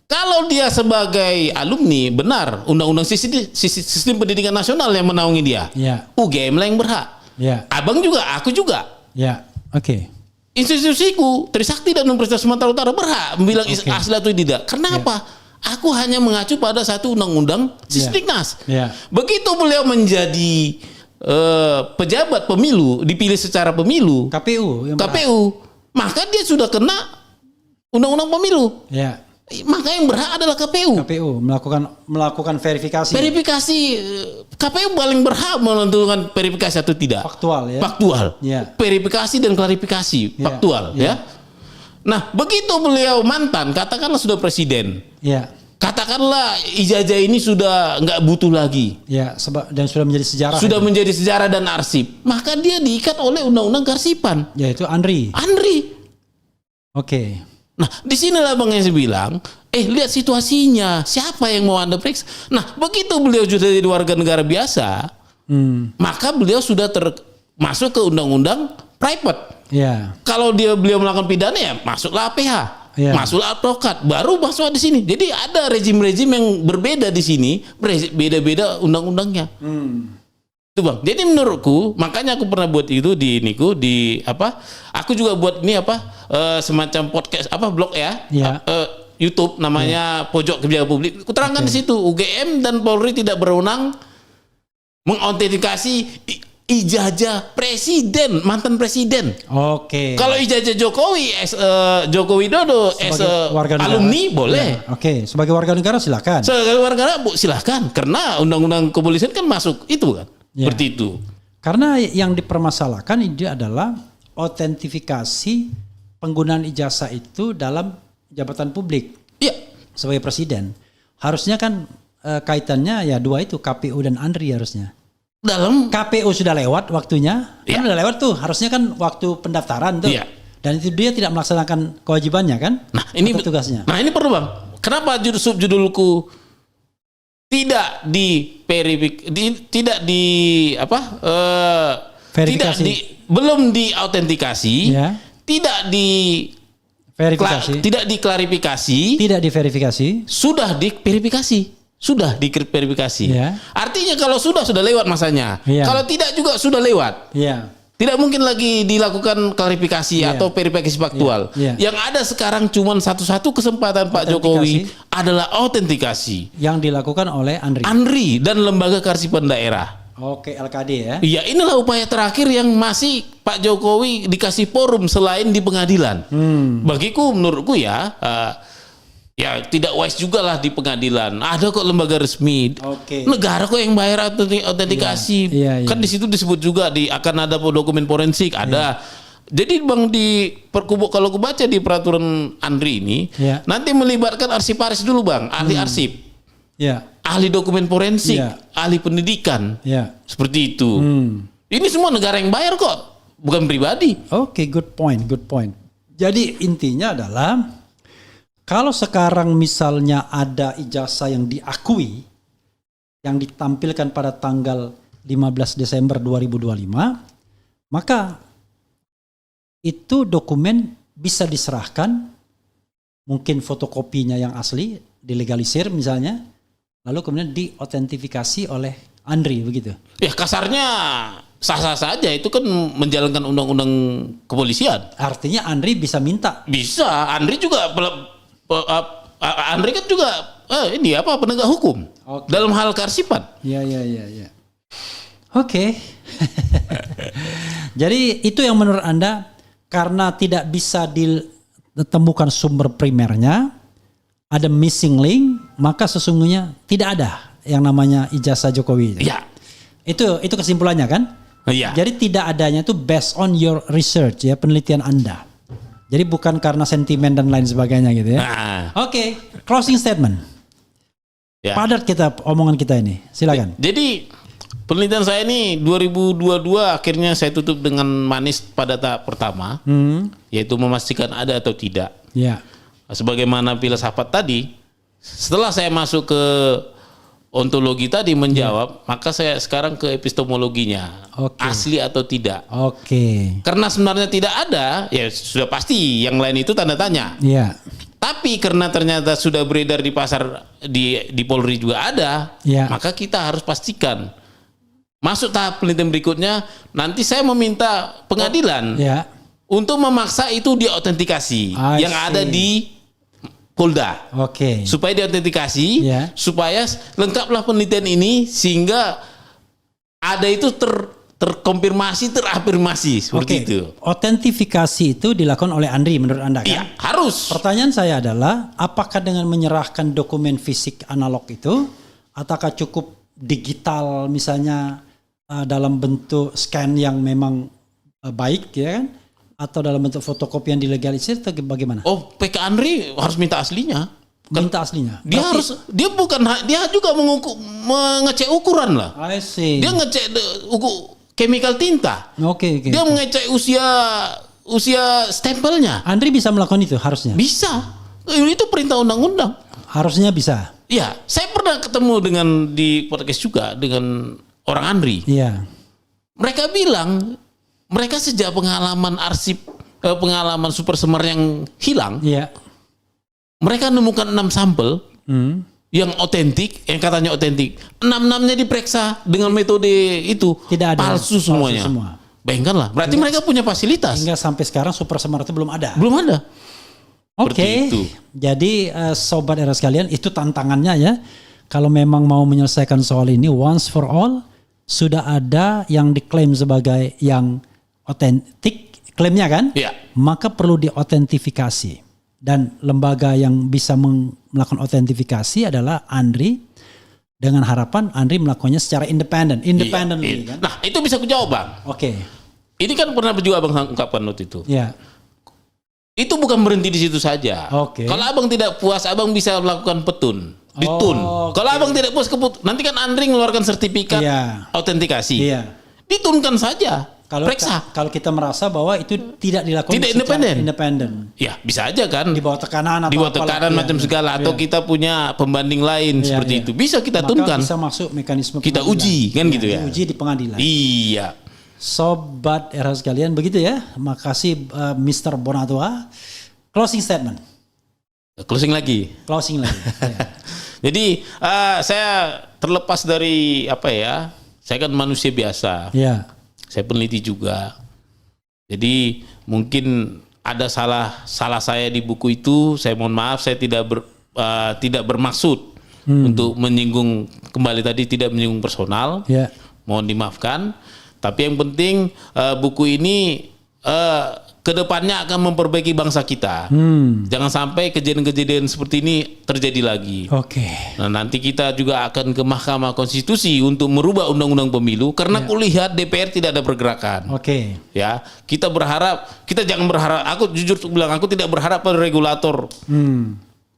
Kalau dia sebagai alumni, benar undang-undang sistem pendidikan nasional yang menaungi dia. Ya. UGM lah yang berhak. Ya. Abang juga, aku juga. Ya. Oke. Institusiku, Trisakti dan Universitas Sumatera Utara berhak bilang Oke. asli atau tidak. Kenapa? Aku hanya mengacu pada satu undang-undang Sisdiknas. Ya. Begitu beliau menjadi pejabat pemilu, dipilih secara pemilu, KPU yang berhak. KPU, maka dia sudah kena undang-undang pemilu. Ya. Maka yang berhak adalah KPU. KPU melakukan verifikasi. Verifikasi, KPU paling berhak menentukan verifikasi atau tidak. Faktual ya. Faktual. Ya. Verifikasi dan klarifikasi, Ya. faktual Ya. ya. Nah, begitu beliau mantan, katakanlah sudah presiden. Ya. Katakanlah ijazah ini sudah nggak butuh lagi. Ya, dan sudah menjadi sejarah. Sudah menjadi sejarah dan arsip. Maka dia diikat oleh undang-undang kearsipan. Yaitu Andri. Andri. Oke. Nah, disinilah Bang Yesi bilang, lihat situasinya, siapa yang mau Anda periksa? Nah, begitu beliau sudah jadi warga negara biasa, maka beliau sudah masuk ke undang-undang private. Ya. Kalau beliau melakukan pidana ya masuklah APH, Ya. masuklah advokat, baru masuk di sini. Jadi ada rezim-rezim yang berbeda di sini, beda-beda undang-undangnya. Itu Bang. Jadi menurutku, makanya aku pernah buat itu di aku juga buat ini semacam podcast blog ya. Ya. YouTube namanya Pojok Kebijakan Publik. Kuterangkan di situ UGM dan Polri tidak berwenang mengautentikasi ijazah presiden, mantan presiden. Oke. Kalau ijazah Jokowi Joko Widodo Sebagai warga negara. alumni boleh. Ya, oke, sebagai warga negara silakan. Sebagai warga negara silahkan, karena undang-undang kepolisian kan masuk itu kan. Ya. Seperti itu. Karena yang dipermasalahkan ini adalah autentifikasi penggunaan ijazah itu dalam jabatan publik Iya. sebagai presiden. Harusnya kan kaitannya ya dua itu, KPU dan Andri harusnya. Dalam KPU sudah lewat waktunya, Iya. kan udah lewat tuh, harusnya kan waktu pendaftaran tuh. Iya. Dan itu dia tidak melaksanakan kewajibannya kan? Nah, ini atau tugasnya. Nah, ini perlu Bang. Kenapa subjudulku tidak Verifikasi. belum diautentikasi, Ya. tidak Verifikasi. tidak diklarifikasi, Tidak diverifikasi. sudah diverifikasi. Sudah diverifikasi. Ya. Artinya kalau sudah lewat masanya. Iya. Kalau tidak juga sudah lewat. Iya. Tidak mungkin lagi dilakukan klarifikasi Iya. atau verifikasi faktual. Iya. Yang ada sekarang cuma satu-satu kesempatan Pak Jokowi adalah autentikasi. Yang dilakukan oleh Andri. Andri dan Lembaga Kearsipan Daerah. Oke, LKD ya. Iya, inilah upaya terakhir yang masih Pak Jokowi dikasih forum selain di pengadilan. Bagiku, menurutku ya, Ya tidak wise juga lah di pengadilan. Ada kok lembaga resmi. Oke. Negara kok yang bayar autentikasi. Iya, iya. Kan di situ disebut juga akan ada dokumen forensik. Ada. Jadi Bang kalau aku baca di peraturan Andri ini, Iya. nanti melibatkan arsiparis dulu Bang, ahli arsip, Ya. ahli dokumen forensik, Iya. ahli pendidikan. Ya. Seperti itu. Ini semua negara yang bayar kok, bukan pribadi. Oke, good point. Jadi intinya adalah kalau sekarang misalnya ada ijazah yang diakui, yang ditampilkan pada tanggal 15 Desember 2025, maka itu dokumen bisa diserahkan, mungkin fotokopinya yang asli, dilegalisir misalnya, lalu kemudian diautentifikasi oleh Andri, begitu. Ya kasarnya sah-sah saja, itu kan menjalankan undang-undang kepolisian. Artinya Andri bisa minta. Bisa, Andri juga Andri kan juga ini penegak hukum Oke. dalam hal kearsipan. Ya. Oke. Jadi itu yang menurut Anda karena tidak bisa ditemukan sumber primernya, ada missing link, maka sesungguhnya tidak ada yang namanya ijazah Jokowi. Ya. Itu kesimpulannya kan? Iya. Jadi tidak adanya itu based on your research ya, penelitian Anda. Jadi bukan karena sentimen dan lain sebagainya gitu ya. Nah, Oke, closing statement. ya. Padat omongan kita ini. Silakan. Jadi penelitian saya ini 2022 akhirnya saya tutup dengan manis pada tahap pertama, yaitu memastikan ada atau tidak. Ya. Sebagaimana filsafat tadi, setelah saya masuk ke ontologi tadi menjawab, maka saya sekarang ke epistemologinya. Oke. Asli atau tidak. Oke. Karena sebenarnya tidak ada, ya sudah pasti yang lain itu tanda tanya. Ya. Tapi karena ternyata sudah beredar di pasar, di Polri juga ada, Ya. maka kita harus pastikan. Masuk tahap penelitian berikutnya, nanti saya meminta pengadilan Ya. untuk memaksa itu diautentikasi I yang ada see. di Polda. Oke. Supaya diautentikasi, Ya. supaya lengkaplah penelitian ini sehingga ada itu terkonfirmasi, terafirmasi seperti Oke. itu. Autentifikasi itu dilakukan oleh Andri menurut Anda kan? Iya, harus. Pertanyaan saya adalah, apakah dengan menyerahkan dokumen fisik analog itu, ataukah cukup digital misalnya dalam bentuk scan yang memang baik ya kan? Atau dalam bentuk fotokopi yang dilegalisir atau bagaimana? Oh, PK Andri harus minta aslinya. Minta aslinya. Dia dia juga mengecek ukuran lah. I see. Dia ngecek chemical tinta. Oke. Dia mengecek usia stempelnya. Andri bisa melakukan itu harusnya. Bisa. Itu perintah undang-undang. Harusnya bisa. Ya, saya pernah ketemu di podcast juga dengan orang Andri. Iya. Mereka bilang mereka sejak pengalaman pengalaman Super Semar yang hilang, Iya. mereka nemukan 6 sampel yang otentik, yang katanya otentik. 6-6-nya diperiksa dengan metode itu. Tidak ada. Palsu semuanya. Semua. Bayangkanlah, berarti mereka punya fasilitas. Hingga sampai sekarang Super Semar itu belum ada. Belum ada. Oke. Seperti itu. Jadi sobat era sekalian, itu tantangannya ya. Kalau memang mau menyelesaikan soal ini once for all, sudah ada yang diklaim sebagai yang otentik, klaimnya kan? Iya. Maka perlu diautentifikasi. Dan lembaga yang bisa melakukan autentifikasi adalah Andri, dengan harapan Andri melakukannya secara independently Iya. kan? Nah, itu bisa kujawab, Bang. Oke. Ini kan pernah juga Abang ungkapkan waktu itu. Ya. Itu bukan berhenti di situ saja. Oke. Kalau Abang tidak puas, Abang bisa melakukan ditun. Oh, Kalau Abang tidak puas nanti kan Andri mengeluarkan sertifikat Iya. autentikasi. Iya. Ditunkan saja. Periksa. Kalau kita merasa bahwa itu tidak dilakukan Tidak secara independen. independen. Ya, bisa aja kan. Di bawah tekanan atau Di bawah apalah. tekanan Iya, macam iya. segala, atau Iya. kita punya pembanding lain Iya, seperti iya. itu. Bisa kita Maka tunkan. bisa masuk mekanisme Kita pengadilan. uji, kan gitu ya. Uji di pengadilan. Iya. Sobat era sekalian, begitu ya. Makasih Mr. Bonatua. Closing statement. Closing lagi. Closing lagi. Ya. Jadi saya terlepas dari saya kan manusia biasa. Ya. Saya peneliti juga. Jadi mungkin ada salah saya di buku itu. Saya mohon maaf, saya tidak bermaksud untuk menyinggung, kembali tadi tidak menyinggung personal. Ya. Mohon dimaafkan. Tapi yang penting buku ini kedepannya akan memperbaiki bangsa kita. Jangan sampai kejadian-kejadian seperti ini terjadi lagi. Oke. Nah, nanti kita juga akan ke Mahkamah Konstitusi untuk merubah undang-undang pemilu karena kulihat DPR tidak ada pergerakan. Oke. Ya, kita jangan berharap. Aku jujur bilang, aku tidak berharap pada regulator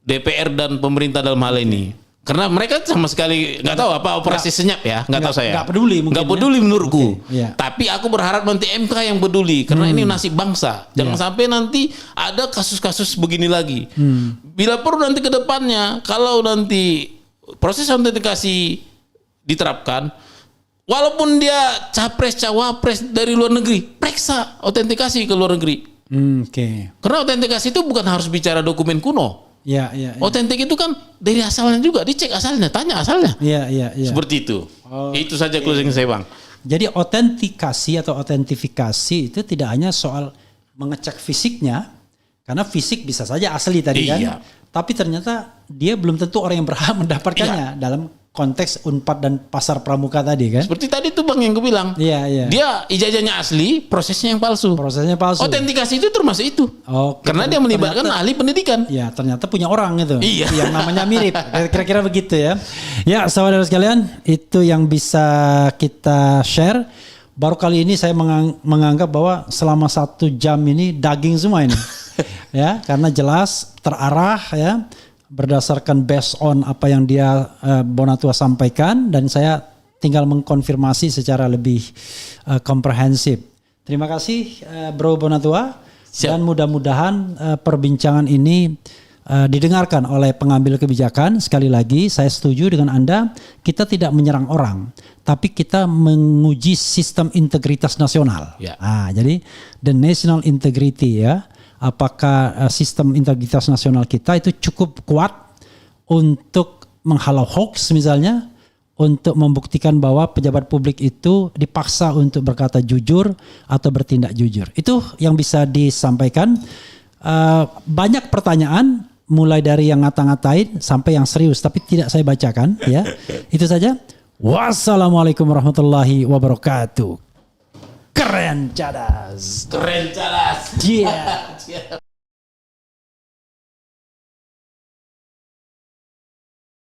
DPR dan pemerintah dalam hal ini. Karena mereka sama sekali nggak tahu apa operasi senyap ya, nggak tahu saya. Nggak peduli mungkin. Nggak peduli menurutku. Iya. Tapi aku berharap nanti MK yang peduli karena ini nasib bangsa. Jangan sampai nanti ada kasus-kasus begini lagi. Bila perlu nanti ke depannya, kalau nanti proses autentikasi diterapkan, walaupun dia capres cawapres dari luar negeri, periksa autentikasi ke luar negeri. Oke. Karena autentikasi itu bukan harus bicara dokumen kuno. Ya. Otentik itu kan dari asalnya juga, dicek asalnya, tanya asalnya. Iya. Seperti itu. Itu saja closing saya, Bang. Jadi autentikasi atau autentifikasi itu tidak hanya soal mengecek fisiknya, karena fisik bisa saja asli tadi kan. Iya. Tapi ternyata dia belum tentu orang yang berhak mendapatkannya dalam konteks Unpad dan Pasar Pramuka tadi kan. Seperti tadi tuh Bang yang gue bilang. Iya. Dia ijazahnya asli, prosesnya yang palsu. Prosesnya palsu. Autentikasi itu termasuk itu. Oke, Karena dia melibatkan ahli pendidikan. Ya, ternyata punya orang itu. Iya. Yang namanya mirip. Kira-kira begitu ya. Ya, saudara sekalian, itu yang bisa kita share. Baru kali ini saya menganggap bahwa selama 1 jam ini daging semua ini. Ya, karena jelas terarah ya. Berdasarkan based on apa yang dia Bonatua sampaikan, dan saya tinggal mengkonfirmasi secara lebih komprehensif. Terima kasih Bro Bonatua. Siap. Dan mudah-mudahan perbincangan ini didengarkan oleh pengambil kebijakan. Sekali lagi saya setuju dengan Anda, kita tidak menyerang orang, tapi kita menguji sistem integritas nasional. Ya. Jadi the national integrity ya. Apakah sistem integritas nasional kita itu cukup kuat untuk menghalau hoax misalnya, untuk membuktikan bahwa pejabat publik itu dipaksa untuk berkata jujur atau bertindak jujur. Itu yang bisa disampaikan. Banyak pertanyaan, mulai dari yang ngata-ngatain sampai yang serius, tapi tidak saya bacakan ya. Itu saja. Wassalamualaikum warahmatullahi wabarakatuh. Keren cadas. Keren cadas. Yeah.